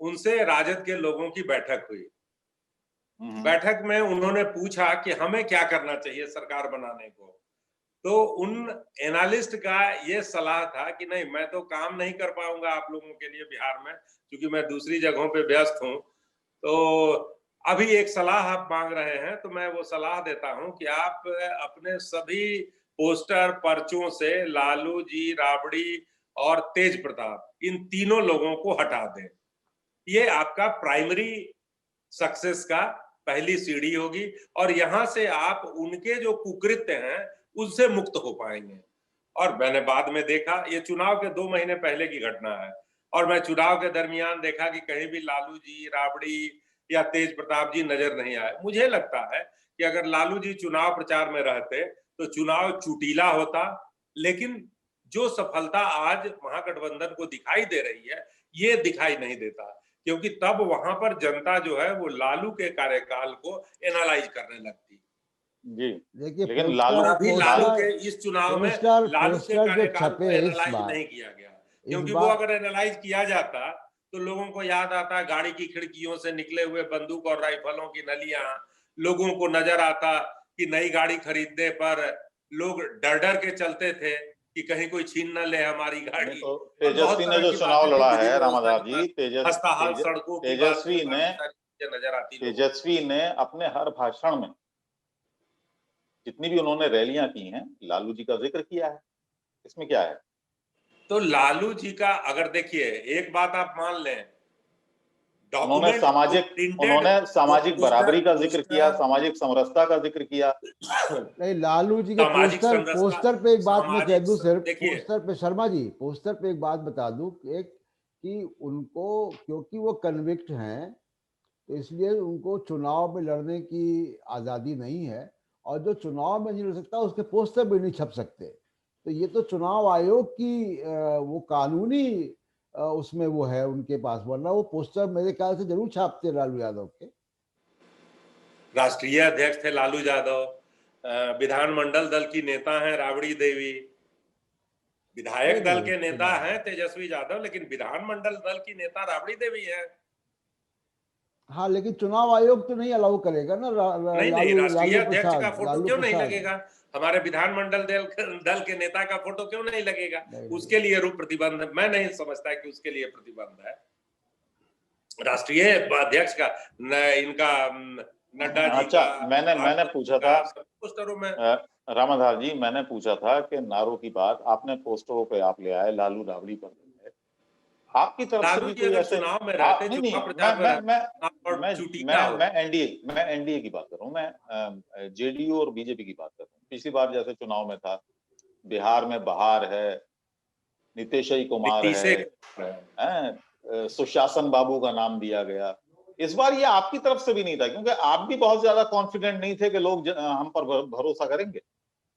उनसे राजद के लोगों की बैठक हुई। बैठक में उन्होंने पूछा कि हमें क्या करना चाहिए सरकार बनाने को। तो उन एनालिस्ट का ये सलाह था कि नहीं, मैं तो काम नहीं कर पाऊंगा आप लोगों के लिए बिहार में, क्योंकि मैं दूसरी जगहों पे व्यस्त हूं। तो अभी एक सलाह आप मांग रहे हैं, तो मैं वो सलाह देता हूं कि आप अपने सभी पोस्टर पर्चों से लालू जी, राबड़ी और तेज प्रताप, इन तीनों लोगों को हटा दें। ये आपका प्राइमरी सक्सेस का पहली सीढ़ी होगी और यहां से आप उनके जो कुकृत्य हैं उससे मुक्त हो पाएंगे। और मैंने बाद में देखा, ये चुनाव के 2 महीने पहले की घटना है, और मैं चुनाव के दरमियान देखा कि कहीं भी लालू जी, राबड़ी या तेज प्रताप जी नजर नहीं आए। मुझे लगता है कि अगर लालू जी चुनाव प्रचार में रहते तो चुनाव चुटीला होता, लेकिन जो सफलता आज महागठबंधन को दिखाई दे रही है, ये दिखाई नहीं देता, क्योंकि तब वहां पर जनता जो है वो लालू के कार्यकाल को एनालाइज करने लगती। जी। देखिए, लेकिन लालू अभी लालू के इस चुनाव में लालू के पोस्टर जो कार्यकाल को छपे इस एनालाइज बार, नहीं किया गया, इस क्योंकि वो बार अगर एनालाइज किया जाता तो लोगों को याद आता गाड़ी की खिड़कियों से निकले हुए बंदूक और राइफलों की नलियां, लोगों को नजर आता कि नई गाड़ी खरीदने पर लोग डर डर के चलते थे कि कहीं कोई छीन न ले हमारी गाड़ी। तो और बहुत तेजस्वी ने तरह जो की चुनाव बातें थी, लड़ा है विधिक व्यवस्था रामाधार की जी, बात, खस्ताहाल सड़कों की बात, काफी सारी चीजें नजर आती लोगों को। तेजस्वी ने अपने हर भाषण में, जितनी भी उन्होंने रैलियां की हैं, लालू जी का जिक्र किया है। इसमें क्या है? तो लालू जी का अगर देखिए, एक बात आप मान लें, उन्होंने सामाजिक बराबरी का जिक्र किया, सामाजिक समरसता का जिक्र किया। नहीं, लालू जी के सामाजिक पोस्टर पे एक बात मैं कह दूं, सिर्फ देखिए, पोस्टर पे, शर्मा जी, पोस्टर पे एक बात बता दूं, एक कि उनको, क्योंकि वो कन्विक्ट हैं, तो इसलिए उनको चुनाव में लड़ने की आज़ादी नहीं है, और जो चुनाव में नहीं लड़ सकता उसके पोस्टर भी नहीं छप सकते। तो ये तो चुनाव आयोग की वो कानूनी उसमें वो है उनके पास, वरना वो पोस्टर मेरे ख्याल से जरूर छापते लालू यादव के। राष्ट्रीय अध्यक्ष थे लालू यादव, विधानमंडल दल की नेता हैं राबड़ी देवी, विधायक दल के नेता हैं तेजस्वी यादव, लेकिन विधानमंडल दल की नेता राबड़ी देवी है। हाँ, लेकिन चुनाव आयोग तो नहीं अलाउ करेगा ना। नहीं, राष्ट्रीय अध्यक्ष का फोटो क्यों नहीं प्रसाद लगेगा? हमारे विधानमंडल दल के नेता का फोटो क्यों नहीं लगेगा? उसके लिए रूप प्रतिबंध, मैं नहीं समझता कि उसके लिए प्रतिबंध है। राष्ट्रीय अध्यक्ष का, इनका नड्डा जी अच्छा, का, मैंने पूछा था पोस्टरों में, रामाधार जी, मैंने पूछा था कि नारों की बात आपने पोस्टरों पे आप ले आए, लालू राबड़ी पर आपकी तरफ से भी कोई ऐसे चुनाव में रहते, नहीं, मैं एनडीए की बात कर रहा हूँ, मैं जेडीयू और बीजेपी की बात कर रहा हूँ। पिछली बार जैसे चुनाव में था, बिहार में बहार है, नीतीश कुमार है, सुशासन बाबू का नाम दिया गया। इस बार ये आपकी तरफ से भी नहीं था, क्योंकि आप भी बहुत ज्यादा कॉन्फिडेंट नहीं थे कि लोग हम पर भरोसा करेंगे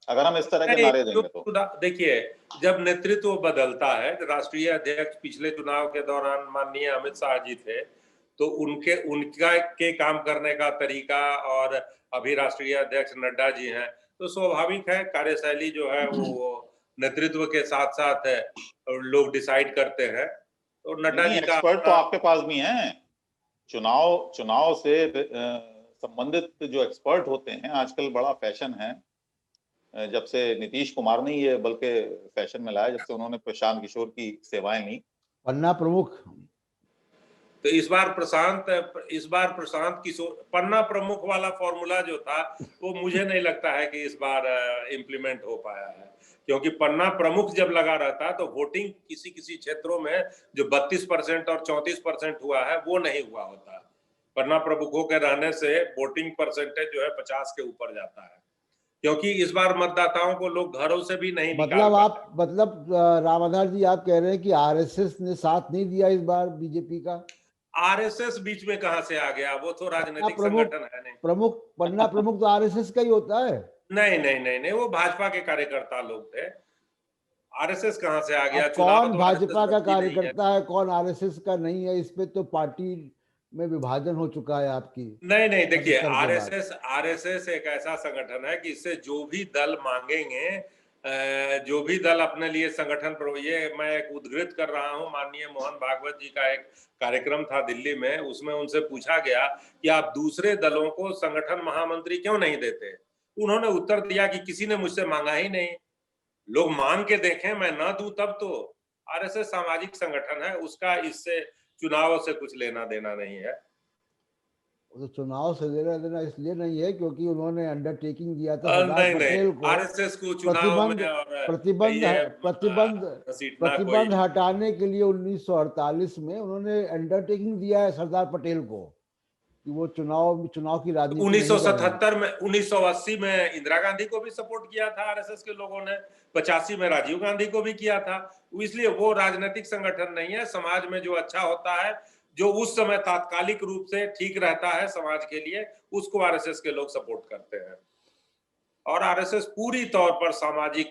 अगर हम इस तरह के नारे देंगे। तो देखिए, जब नेतृत्व बदलता है, राष्ट्रीय अध्यक्ष पिछले चुनाव के दौरान माननीय अमित शाह जी थे, तो उनका के काम करने का तरीका, और अभी राष्ट्रीय अध्यक्ष नड्डा जी हैं, तो स्वाभाविक है कार्यशैली जो है वो नेतृत्व के साथ साथ है, लोग डिसाइड करते हैं। तो नड्डा जी का एक्सपर्ट तो आपके पास भी हैं, चुनाव से संबंधित जो एक्सपर्ट होते हैं, आजकल बड़ा फैशन है। जब से नीतीश कुमार ने ये बल्कि फैशन में लाया, जब से उन्होंने प्रशांत किशोर की सेवाएं ली, पन्ना प्रमुख, तो इस बार प्रशांत किशोर पन्ना प्रमुख वाला फॉर्मूला जो था वो मुझे नहीं लगता है कि इस बार इम्प्लीमेंट हो पाया है, क्योंकि पन्ना प्रमुख जब लगा रहता है तो वोटिंग किसी किसी क्षेत्रों में जो 32% और 34% हुआ है वो नहीं हुआ होता। पन्ना प्रमुखों के रहने से वोटिंग परसेंटेज जो है 50 के ऊपर जाता है, क्योंकि इस बार मतदाताओं को लोग घरों से भी नहीं मतलब रामाधार जी, आप कह रहे हैं कि आरएसएस ने साथ नहीं दिया इस बार बीजेपी का? आरएसएस बीच में कहां से आ गया? वो तो राजनीतिक प्रमुख संगठन है नहीं। पन्ना प्रमुख तो आरएसएस का ही होता है। नहीं नहीं नहीं नहीं, वो भाजपा के कार्यकर्ता लोग थे। आरएसएस कहां से आ गया? अब चुनाव कौन तो आरएसएस भाजपा का लड़ती नहीं है। कार्यकर्ता है, कौन आरएसएस का नहीं है, इस पे तो पार्टी में विभाजन हो चुका है आपकी नहीं नहीं, देखिए 77 के बाद। आरएसएस एक ऐसा संगठन है कि इससे जो भी दल मांगेंगे, जो भी दल अपने लिए संगठन पर, ये मैं एक उद्धृत कर रहा हूं, माननीय मोहन भागवत जी का एक कार्यक्रम था दिल्ली में, उसमें उनसे पूछा गया कि आप दूसरे दलों को संगठन महामंत्री क्यों नहीं देते? उन्होंने उत्तर दिया कि किसी ने मुझसे मांगा ही नहीं, लोग मांग के देखें, मैं ना दूं तब तो। आरएसएस सामाजिक संगठन है, उसका इससे चुनाव से कुछ लेना देना नहीं है। तो चुनाव से लेना देना इसलिए नहीं है क्योंकि उन्होंने अंडरटेकिंग दिया था सरदार नहीं नहीं, पटेल को आरएसएस को चुनाव में और प्रतिबंध ये प्रतिबंध घसीटना कोई प्रतिबंध हटाने के लिए 1948 में उन्होंने अंडरटेकिंग दिया है सरदार पटेल को कि वो चुनाव की राजनीति नहीं करेंगे। 1977 में, 1980 में इंदिरा गांधी को भी सपोर्ट किया था आरएसएस के लोगों ने, 85 में राजीव गांधी को भी किया था। इसलिए वो राजनीतिक संगठन नहीं है। समाज में जो अच्छा होता है, जो उस समय तात्कालिक रूप से ठीक रहता है समाज के लिए, उसको आरएसएस के लोग सपोर्ट करते हैं। और आरएसएस पूरी तौर पर सामाजिक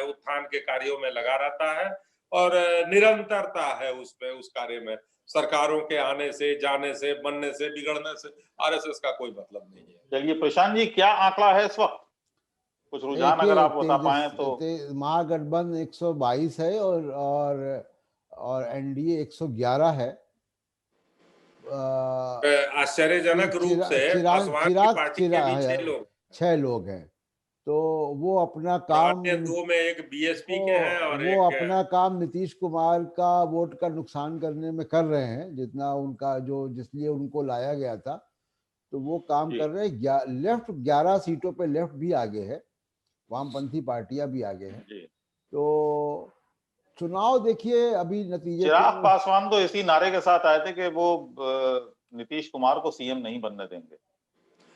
उत्थान के कार्यों में लगा रहता है और निरंतरता है उसमें, उस कार्य में। सरकारों के आने से, जाने से, बनने से, बिगड़ने से आरएसएस का कोई मतलब नहीं है। चलिए प्रशांत जी, क्या आंकड़ा है इस वक्त? कुछ रुझान अगर आप बता पाए तो। महागठबंधन 122 है और एनडीए 111 है। आश्चर्यजनक रूप से पासवान की पार्टी के भी 6 लोग हैं। तो वो अपना काम, 2 में एक बीएसपी के हैं और वो अपना काम नीतीश कुमार का वोट का नुकसान करने में कर रहे हैं, जितना उनका जो जिसलिए उनको लाया गया था, तो वो काम कर रहे हैं। लेफ्ट 11 सीटों पे लेफ्ट भी आगे है, वामपंथी पार्टियां भी आगे हैं। तो चुनाव देखिए अभी नतीजे। चिराग पासवान तो इसी नारे के साथ आए थे कि वो नीतीश कुमार को सीएम नहीं बनने देंगे,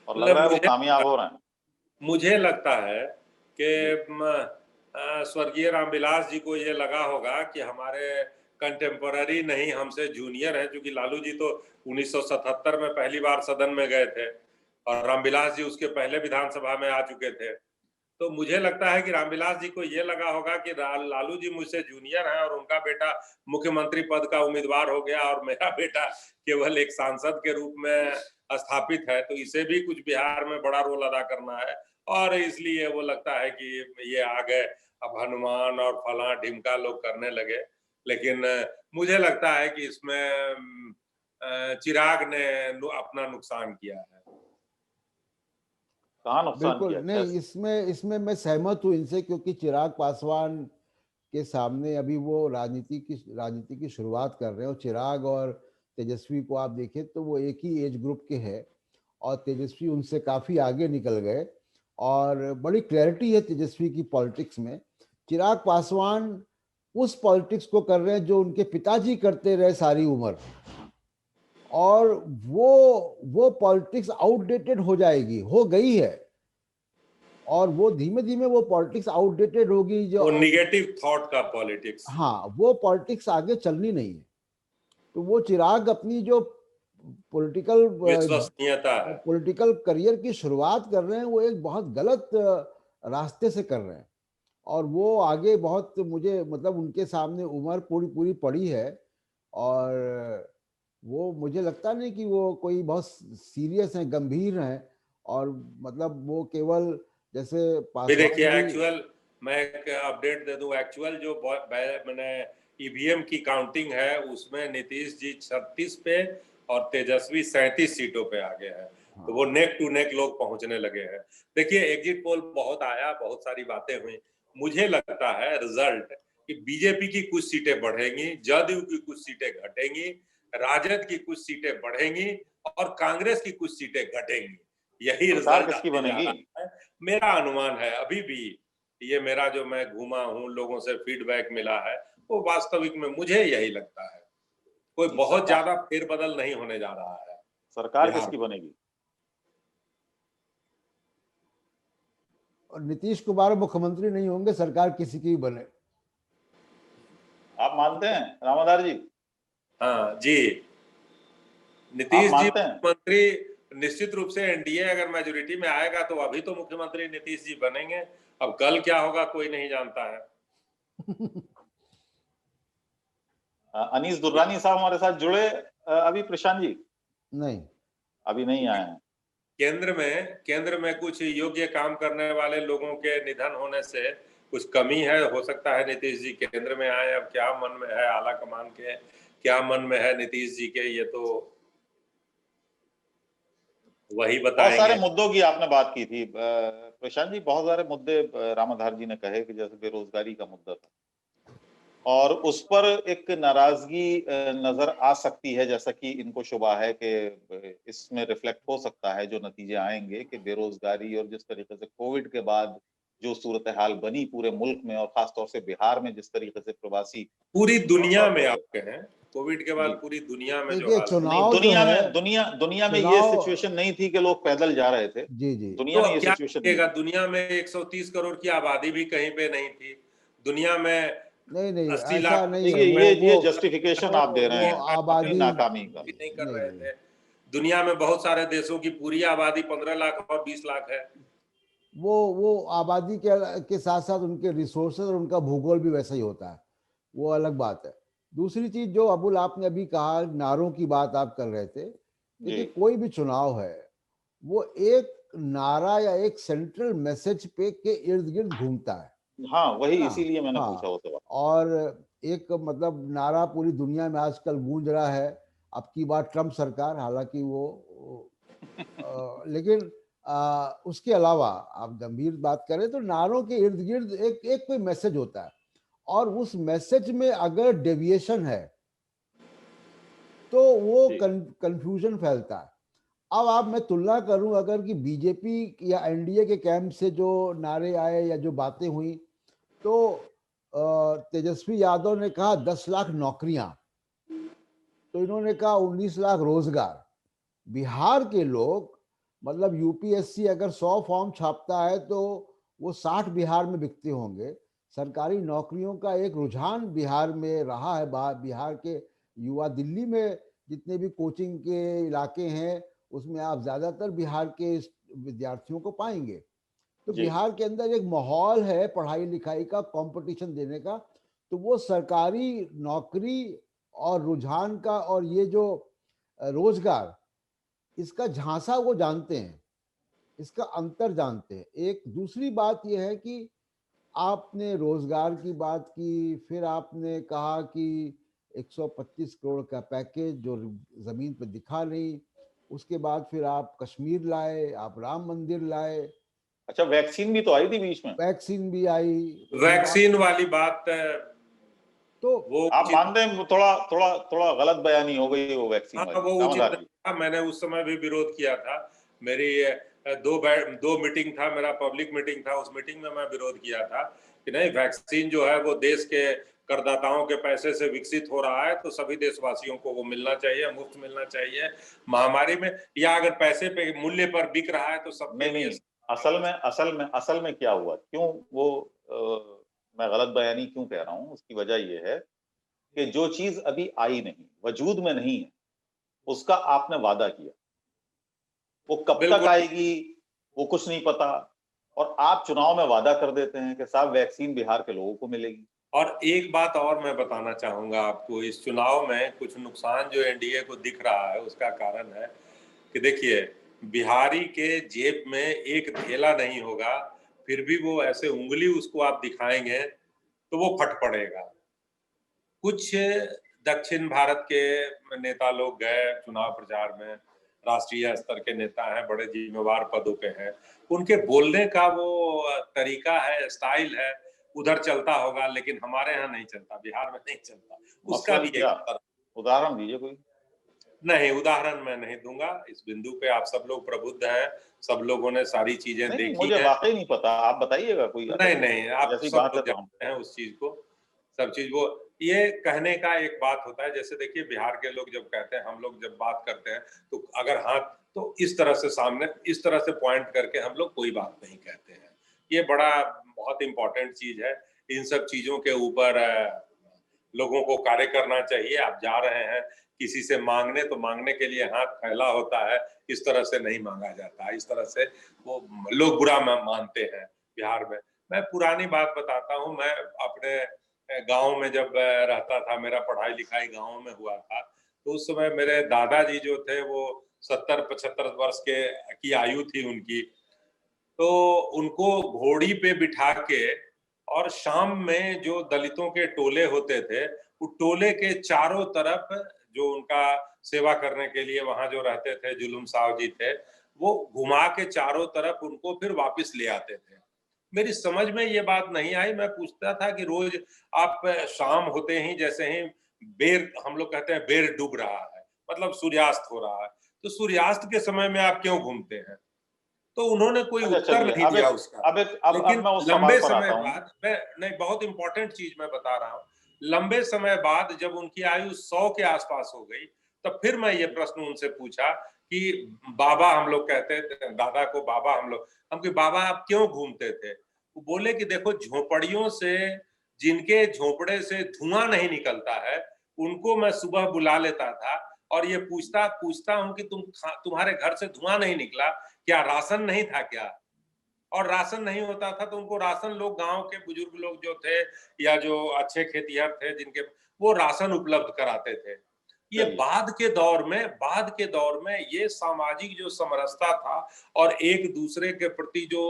और लग रहा है वो कामयाब हो रहे हैं। मुझे लगता है कि स्वर्गीय रामविलास जी को ये लगा होगा कि हमारे कंटेम्पोररी नहीं, हमसे जूनियर है, क्योंकि लालू जी तो 1977 में पहली बार सदन में गए थे और रामविलास जी उसके पहले विधानसभा में आ चुके थे। तो मुझे लगता है कि रामविलास जी को ये लगा होगा कि लालू जी मुझसे जूनियर हैं और उनका बेटा मुख्यमंत्री पद का उम्मीदवार हो गया और मेरा बेटा केवल एक सांसद के रूप में स्थापित है, तो इसे भी कुछ बिहार में बड़ा रोल अदा करना है, और इसलिए वो लगता है कि ये आ गए, अब हनुमान और फला ढिमका लोग करने लगे। लेकिन मुझे लगता है कि इसमें चिराग ने अपना नुकसान किया है। कहाँ नुकसान बिल्कुल किया? नहीं, इसमें मैं सहमत हूँ इनसे, क्योंकि चिराग पासवान के सामने अभी वो राजनीति की शुरुआत कर रहे हैं। और चिराग और तेजस्वी को आप देखें तो वो एक ही एज ग्रुप के हैं, और तेजस्वी उनसे काफी आगे निकल गए और बड़ी क्लैरिटी है तेजस्वी की पॉलिटिक्स में। चिराग पासवान उस पॉलिटिक्स को कर रहे हैं जो उनके पिताजी करते रहे सारी उम्र, और वो पॉलिटिक्स आउटडेटेड हो जाएगी, हो गई है, और वो धीमे धीमे वो पॉलिटिक्स आउटडेटेड होगी, जो नेगेटिव थॉट का पॉलिटिक्स। हाँ, वो पॉलिटिक्स आगे चलनी नहीं है। तो वो चिराग अपनी जो पॉलिटिकल करियर की शुरुआत कर रहे हैं, वो एक बहुत गलत रास्ते से कर रहे हैं, और वो आगे बहुत, मुझे मतलब उनके सामने उम्र पूरी पड़ी है, और वो मुझे लगता नहीं कि वो कोई बहुत सीरियस हैं, गंभीर हैं, और मतलब वो केवल जैसे देखिए एक्चुअल, मैं एक अपडेट दे दूं, एक्चुअल जो मैंने ईवीएम की काउंटिंग है उसमें नीतीश जी 36 पे और तेजस्वी 37 सीटों पे आ गए हैं। तो वो नेक टू नेक लोग पहुंचने लगे हैं। देखिए एग्जिट पोल बहुत आया, बहुत सारी बातें हुई। मुझे लगता है रिजल्ट कि बीजेपी की कुछ सीटें बढ़ेंगी, जदयू की कुछ सीटें घटेंगी, राजद की कुछ सीटें बढ़ेंगी और कांग्रेस की कुछ सीटें घटेंगी। यही रिजल्ट किसकी बनेगी? मेरा अनुमान है। अभी भी ये मेरा जो मैं घूमा हूं, लोगों से फीडबैक मिला है, वो वास्तविक में मुझे यही लगता है, कोई बहुत ज्यादा फेरबदल नहीं होने जा रहा है। सरकार किसकी बनेगी? और नीतीश कुमार मुख्यमंत्री नहीं होंगे, सरकार किसी की भी बने। आप मानते हैं रामाधार जी? हाँ जी, नीतीश जी मानते हैं? मुख्यमंत्री निश्चित रूप से एनडीए अगर मेजोरिटी में आएगा तो अभी तो मुख्यमंत्री नीतीश जी बनेंगे। अब कल क्या होगा कोई नहीं जानता है। अनीस दुर्रानी साहब हमारे साथ जुड़े अभी प्रशांत जी? नहीं, अभी नहीं आए हैं। केंद्र में कुछ योग्य काम करने वाले लोगों के निधन होने से कुछ कमी है, हो सकता है नीतीश जी केंद्र में आए। अब क्या मन में है आला कमान के, क्या मन में है नीतीश जी के, ये तो वही बहुत सारे बताएंगे। मुद्दों की आपने बात की थी प्रशांत जी, बहुत सारे मुद्दे रामाधार जी ने कहे कि जैसे बेरोजगारी का मुद्दा था और उस पर एक नाराजगी नजर आ सकती है, जैसा कि इनको शुबा है कि इसमें रिफ्लेक्ट हो सकता है जो नतीजे आएंगे कि बेरोजगारी और जिस तरीके से कोविड के बाद जो सूरत हाल बनी पूरे मुल्क में और खासतौर से बिहार में, जिस तरीके से प्रवासी पूरी दुनिया में आप कहें कोविड के बाद पूरी दुनिया में जो देखिए हाल, चुनाव जो दुनिया है, में दुनिया में ये चुनाव, सिचुएशन नहीं थी कि लोग पैदल जा रहे थे। जी जी, दुनिया में तो ये क्या सिचुएशन करिएगा, दुनिया में 130 करोड़ की आबादी भी कहीं पे नहीं थी। दुनिया में नहीं नहीं 80 ऐसा लाख नहीं है, देखिए वो ये जस्टिफिकेशन आप दे रहे वो हैं अपनी आबादी नाकामी का। भी नहीं कर नहीं रहे नहीं, थे। दुनिया में बहुत सारे देशों की पूरी आबादी 15 लाख और 20 लाख है। वो आबादी के साथ साथ उनके रिसोर्सेज और उनका भूगोल भी वैसा ही होता है, वो अलग बात है। दूसरी चीज जो अबुल आपने अभी कहा, नारों की बात आप कर रहे थे, देखिए जी कोई भी चुनाव है वो एक नारा या एक सेंट्रल मैसेज पे के इर्द गिर्द घूमता है हाँ, वही ना। इसीलिए मैंने पूछा हाँ, वो सवाल। और एक मतलब नारा पूरी दुनिया में आजकल गूंज रहा है, अब की बात ट्रम्प सरकार, हालांकि वो लेकिन उसके अलावा आप गंभीर बात करें तो नारों के इर्द गिर्द एक एक कोई मैसेज होता है, और उस मैसेज में अगर डेविएशन है तो वो जी कंफ्यूजन फैलता है। अब आप मैं तुलना करूं अगर कि बीजेपी या एनडीए के कैंप से जो नारे आए या जो बातें हुई, तो तेजस्वी यादव ने कहा 10 लाख नौकरियां, तो इन्होंने कहा 19 लाख रोजगार। बिहार के लोग, मतलब यूपीएससी अगर 100 फॉर्म छापता है तो वो 60 बिहार में बिकते होंगे। सरकारी नौकरियों का एक रुझान बिहार में रहा है। बिहार के युवा, दिल्ली में जितने भी कोचिंग के इलाके हैं उसमें आप ज्यादातर बिहार के विद्यार्थियों को पाएंगे। तो जी बिहार के अंदर एक माहौल है पढ़ाई लिखाई का, कंपटीशन देने का, तो वो सरकारी नौकरी और रुझान का और ये जो रोजगार, इसका झांसा वो जानते हैं, इसका अंतर जानते हैं। एक दूसरी बात यह है कि आपने रोजगार की बात की, फिर आपने कहा कि 125 करोड़ का पैकेज जो जमीन पर दिखा नहीं, उसके बाद फिर आप कश्मीर लाए, आप राम मंदिर लाए, अच्छा, वैक्सीन भी तो आई थी बीच में। वैक्सीन भी आई, वैक्सीन वाली बात तो वो आप मानते हैं थोड़ा थोड़ा थोड़ा गलत बयानी हो गई वो वैक्सीन हाँ, वाली, वो उचित दामोदर नहीं जी? था। मैंने उस समय भी विरोध किया था। मेरी दो मीटिंग था, मेरा पब्लिक मीटिंग था, उस मीटिंग में मैं विरोध किया था कि नहीं, वैक्सीन जो है वो देश के करदाताओं के पैसे से विकसित हो रहा है, तो सभी देशवासियों को वो मिलना चाहिए, मुफ्त मिलना चाहिए महामारी में, या अगर पैसे पे मूल्य पर बिक रहा है तो सबके नहीं, लिए। असल में क्या हुआ, क्यों वो मैं गलत बयानी क्यों कह रहा हूँ, उसकी वजह ये है कि जो चीज अभी आई नहीं, वजूद में नहीं है, उसका आपने वादा किया, वो कब तक बिल्कुल। आएगी वो कुछ नहीं पता, और आप चुनाव में वादा कर देते हैं कि साहब वैक्सीन बिहार के लोगों को मिलेगी। और एक बात और मैं बताना चाहूंगा आपको, इस चुनाव में कुछ नुकसान जो एनडीए को दिख रहा है उसका कारण है कि देखिए, बिहारी के जेब में एक थैला नहीं होगा, फिर भी वो ऐसे उंगली उसको आप दिखाएंगे तो वो फट पड़ेगा। कुछ दक्षिण भारत के नेता लोग गए चुनाव प्रचार में, राष्ट्रीय स्तर के नेता हैं, बड़े जिम्मेवार पदों पे हैं, उनके बोलने का वो तरीका है, स्टाइल है, उधर चलता होगा, लेकिन हमारे यहाँ नहीं चलता, बिहार में नहीं चलता। उसका मसलन भी क्या, एक उदाहरण दीजिए कोई। नहीं, उदाहरण मैं नहीं दूंगा इस बिंदु पे, आप सब लोग प्रबुद्ध हैं, सब लोगों ने सारी चीजें नहीं, देखी मुझे हैं। वाकई नहीं पता, आप बताइएगा कोई, नहीं अगर नहीं, आप जैसी सब बात है लोग तो हम। जानते हैं उस चीज को, सब चीज वो, ये कहने का एक बात होता है, जैसे देखिए बिहार के लोग जब कहते हैं, हम लोग जब बात करते हैं तो अगर हाथ तो इस तरह से सामने, इस तरह से पॉइंट करके हम लोग कोई बात नहीं कहते हैं। ये बड़ा बहुत इंपॉर्टेंट चीज है। इन सब चीजों के ऊपर लोगों को कार्य करना चाहिए। आप जा रहे हैं, किसी से मांगने, तो मांगने के लिए हाथ फैला होता है, इस तरह से नहीं मांगा जाता। इस तरह से वो लोग बुरा मानते हैं बिहार में। मैं पुरानी बात बताता हूँ, मैं अपने गांव में जब रहता था, मेरा पढ़ाई लिखाई गांव में हुआ था, तो उस समय मेरे दादाजी जो थे वो 70-75 वर्ष की आयु थी उनकी। तो उनको घोड़ी पे बिठा के और शाम में जो दलितों के टोले होते थे, वो टोले के चारों तरफ जो उनका सेवा करने के लिए वहां जो रहते थे जुलूम साहब जी थे, वो घुमा के चारों तरफ उनको फिर वापस ले आते थे। मेरी समझ में ये बात नहीं आई। मैं पूछता था कि रोज आप शाम होते ही, जैसे ही बेर, हम लोग कहते हैं बेर डूब रहा है, मतलब सूर्यास्त हो रहा है, तो सूर्यास्त के समय में आप क्यों घूमते हैं? तो उन्होंने कोई अच्छा उत्तर चलिए, नहीं दिया उसका। अब लेकिन मैं उस सवाल लंबे पर समय आता हूँ। बाद, मैं नहीं, बहुत इंपॉर्टेंट चीज मैं बता रहा हूँ, लंबे समय बाद जब उनकी आयु 100 के आसपास हो गई, तब फिर मैं ये प्रश्न उनसे पूछा कि बाबा, हम लोग कहते थे दादा को बाबा, हम कि बाबा आप क्यों घूमते थे? वो बोले कि देखो, झोपड़ियों से, जिनके झोपड़े से धुआं नहीं निकलता है, उनको मैं सुबह बुला लेता था और ये पूछता हूँ कि तुम्हारे घर से धुआं नहीं निकला, क्या राशन नहीं था क्या? और राशन नहीं होता था तो उनको राशन, लोग गांव के बुजुर्ग लोग जो थे या जो अच्छे खेतिहर थे जिनके, वो राशन उपलब्ध कराते थे। ये चलिए। बाद के दौर में ये सामाजिक जो समरसता था और एक दूसरे के प्रति जो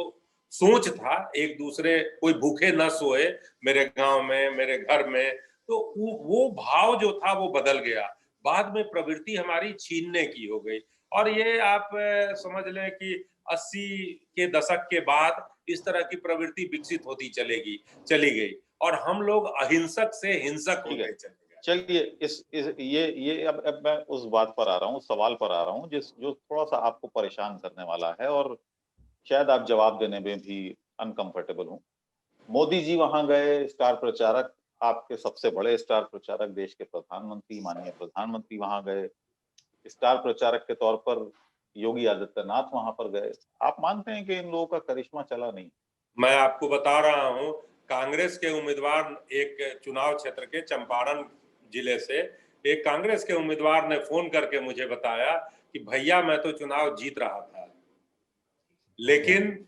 सोच था, एक दूसरे, कोई भूखे न सोए मेरे गांव में, मेरे घर में, तो वो भाव जो था वो बदल गया। बाद में प्रवृत्ति हमारी छीनने की हो गई। और ये आप समझ लें कि 80 के दशक के बाद इस तरह की प्रवृत्ति विकसित होती चली गई और हम लोग अहिंसक से हिंसक ठीक है, होते चले गए। चलिए, ये अब मैं उस बात पर आ रहा हूँ, सवाल पर आ रहा हूँ जो थोड़ा सा आपको परेशान करने वाला है और शायद आप जवाब देने में भी अनकंफर्टेबल हो। मोदी जी वहां गए, स्टार प्रचारक, आपके सबसे बड़े स्टार प्रचारक, देश के प्रधानमंत्री, माननीय प्रधानमंत्री वहां गए, स्टार प्रचारक के तौर पर योगी आदित्यनाथ वहां पर गए। आप मानते हैं कि इन लोगों का करिश्मा चला नहीं? मैं आपको बता रहा हूं, कांग्रेस के उम्मीदवार, एक चुनाव क्षेत्र के चंपारण जिले से एक कांग्रेस के उम्मीदवार ने फोन करके मुझे बताया कि भैया मैं तो चुनाव जीत रहा था, लेकिन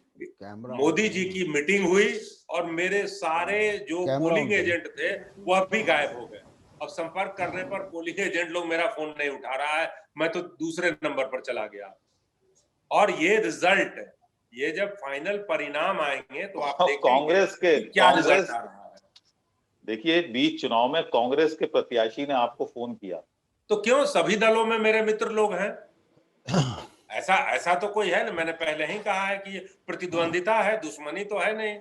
मोदी जी की मीटिंग हुई और मेरे सारे जो पोलिंग एजेंट थे वह भी गायब हो गए। अब संपर्क करने पर पोलिंग एजेंट लोग मेरा फोन नहीं उठा रहा है, मैं तो दूसरे नंबर पर चला गया। और ये रिजल्ट, ये जब फाइनल परिणाम आएंगे तो आप देखेंगे क्या रिजल्ट आ रहा है। देखिए, बीच चुनाव में कांग्रेस के प्रत्याशी ने आपको फोन किया, तो क्यों, सभी दलों में मेरे मित्र लोग हैं। ऐसा तो कोई है ना, मैंने पहले ही कहा है कि प्रतिद्वंदिता है, दुश्मनी तो है नहीं।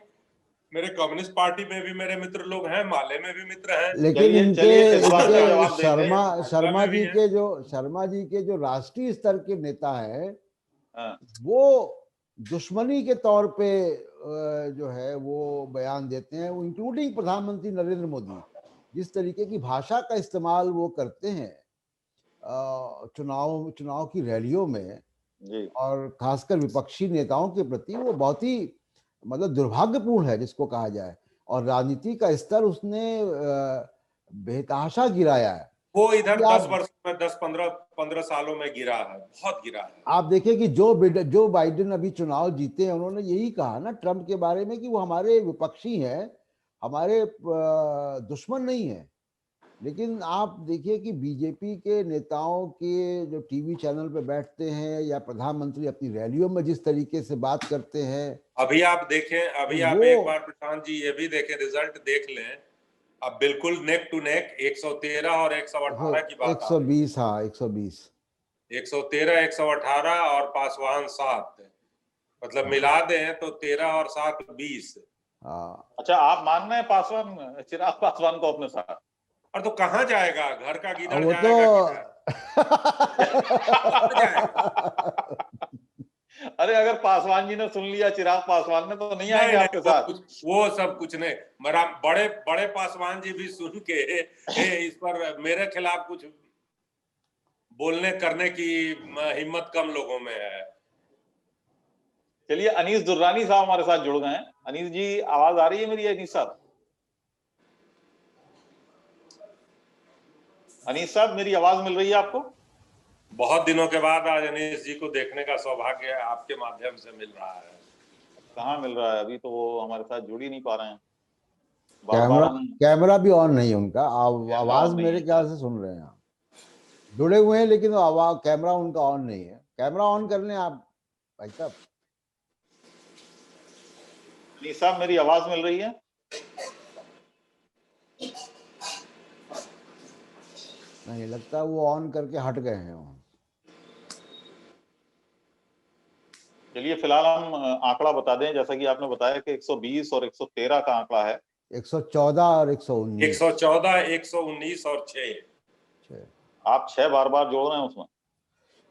मेरे कम्युनिस्ट पार्टी में भी मेरे मित्र लोग हैं, माले में भी मित्र हैं। लेकिन इनके शर्मा जी के जो राष्ट्रीय स्तर के नेता है, वो दुश्मनी के तौर पे जो है वो बयान देते हैं, वो इंक्लूडिंग प्रधानमंत्री नरेंद्र मोदी, जिस तरीके की भाषा का इस्तेमाल वो करते हैं चुनाव की रैलियों में और खासकर विपक्षी नेताओं के प्रति, वो बहुत ही मतलब दुर्भाग्यपूर्ण है जिसको कहा जाए। और राजनीति का स्तर उसने बेतहाशा गिराया है। वो इधर 10 वर्ष में 10-15 सालों में गिरा है, बहुत गिरा है। आप देखिए कि जो बाइडेन अभी चुनाव जीते हैं, उन्होंने यही कहा ना ट्रंप के बारे में कि वो हमारे विपक्षी हैं, हमारे दुश्मन नहीं है। लेकिन आप देखिए कि बीजेपी के नेताओं के जो टीवी चैनल पे बैठते हैं या प्रधानमंत्री अपनी रैलियों में जिस तरीके से बात करते हैं, अभी आप देखें, अभी आप एक बार प्रशांत जी ये भी देखें, रिजल्ट देख लें, अब बिल्कुल नेक टू नेक 113 और 118 की बात, 120, हाँ 120, 113, 118 और पासवान 7, मतलब मिला दें तो 13 और 7 20। अच्छा, आप मान रहे हैं पासवान, चिराग पासवान को अपने साथ? और तो कहाँ जाएगा, घर का गीदड़ वो जाएगा अरे अगर पासवान जी ने सुन लिया, चिराग पासवान ने, तो नहीं आएंगे आपके साथ? वो सब कुछ नहीं, मेरा बड़े पासवान जी भी सुन के इस पर मेरे खिलाफ कुछ बोलने करने की हिम्मत कम लोगों में है। चलिए, अनीस दुर्रानी साहब हमारे साथ जुड़ गए हैं। अनीस जी, आवाज आ रही है मेरी? अनीस साहब, अनीस साहब, मेरी आवाज मिल रही है आपको? बहुत दिनों के बाद आज अनीश जी को देखने का सौभाग्य आपके माध्यम से मिल रहा है। कहाँ मिल रहा है? अभी तो वो हमारे साथ जुड़ ही नहीं पा रहे हैं। बार बार कैमरा हम कैमरा भी ऑन नहीं है उनका, कैमरा आवाज ऑन नहीं मेरे है। ख्याल से सुन रहे हैं आप, जुड़े हुए हैं लेकिन वो आवाज कैमरा उनका ऑन नहीं है। कैमरा ऑन कर लें आप भाई साहब। अनीस साहब, मेरी आवाज मिल रही है? नहीं लगता वो ऑन करके हट गए हैं वहाँ। चलिए फिलहाल हम आंकड़ा बता दें, जैसा कि आपने बताया कि 120 और 113 का आंकड़ा है। 114 और 119। 114, 119 और 6। आप 6 बार बार जोड़ रहे हैं उसमें,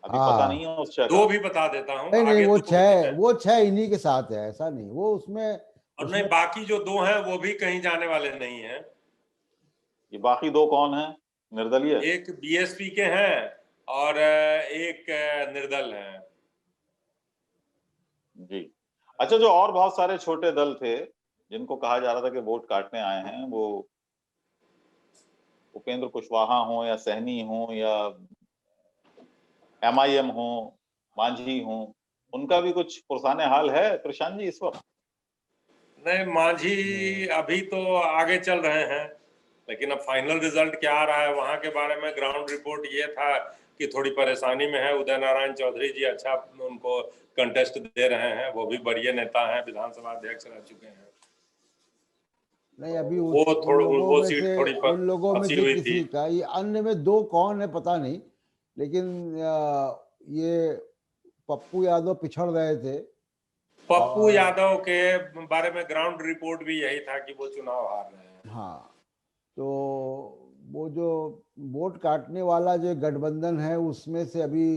अभी पता नहीं है उस 6 दो का। भी बता देता हूँ, नहीं नहीं, आगे वो 2 भी है। वो 6 इन्हीं के साथ है, ऐसा नहीं, वो उसमें और नहीं, बाकी जो 2 हैं वो भी कहीं जाने वाले नहीं हैं। ये बाकी 2 कौन हैं? निर्दलीय? एक बीएसपी के हैं और एक निर्दल हैं। जी। अच्छा, जो और बहुत सारे छोटे दल थे जिनको कहा जा रहा था कि वोट काटने आए हैं, वो उपेंद्र कुशवाहा हो या सहनी हो या एमआईएम हो, मांझी हो, उनका भी कुछ पुरसाने हाल है प्रशांत जी इस वक्त? नहीं, मांझी अभी तो आगे चल रहे हैं, लेकिन अब फाइनल रिजल्ट क्या आ रहा है वहां के बारे में ग्राउंड रिपोर्ट ये था कि थोड़ी परेशानी में है। उदय नारायण चौधरी जी अच्छा उनको कंटेस्ट दे रहे हैं, वो भी वरीय नेता हैं, विधानसभा अध्यक्ष रह चुके हैं। नहीं, अभी वो वो सीट थोड़ी उन लोगों में फंसी से हुई किसी थी। का, ये अन्य में 2 कौन है पता नहीं, लेकिन ये पप्पू यादव पिछड़ रहे थे। पप्पू यादव के बारे में ग्राउंड रिपोर्ट भी यही था कि वो चुनाव हार रहे हैं। हाँ, तो वो जो वोट काटने वाला जो गठबंधन है उसमें से अभी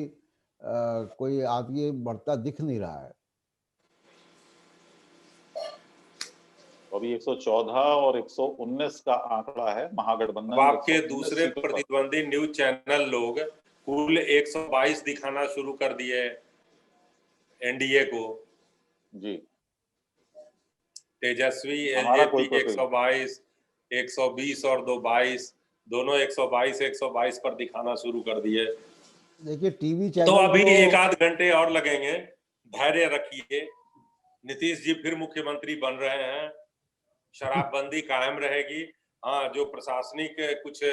कोई आगे बढ़ता दिख नहीं रहा है। अभी 114 और 119 का आंकड़ा है महागठबंधन। अब आपके 119 दूसरे सीटों पर। प्रतिद्वंदी न्यूज चैनल लोग कुल 122 दिखाना शुरू कर दिए एनडीए को। जी। तेजस्वी हमारा कोई एलजेपी तो 122, 120 और 222, दोनों 122 पर दिखाना शुरू कर दिए। देखिए टीवी तो चैनल अभी 1 आध घंटे और लगेंगे, धैर्य रखिए। नीतीश जी फिर मुख्यमंत्री बन रहे हैं, शराबबंदी कायम रहेगी। हाँ, जो प्रशासनिक कुछ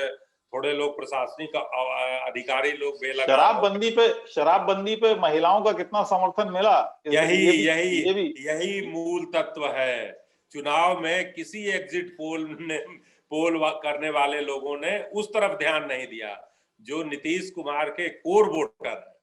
थोड़े लोग प्रशासनिक अधिकारी लोग बेलगाम शराबबंदी पे महिलाओं का कितना समर्थन मिला? यही मूल तत्व है। चुनाव में किसी एग्जिट पोल करने वाले लोगों ने उस तरफ ध्यान नहीं दिया जो नीतीश कुमार के कोर वोटर है।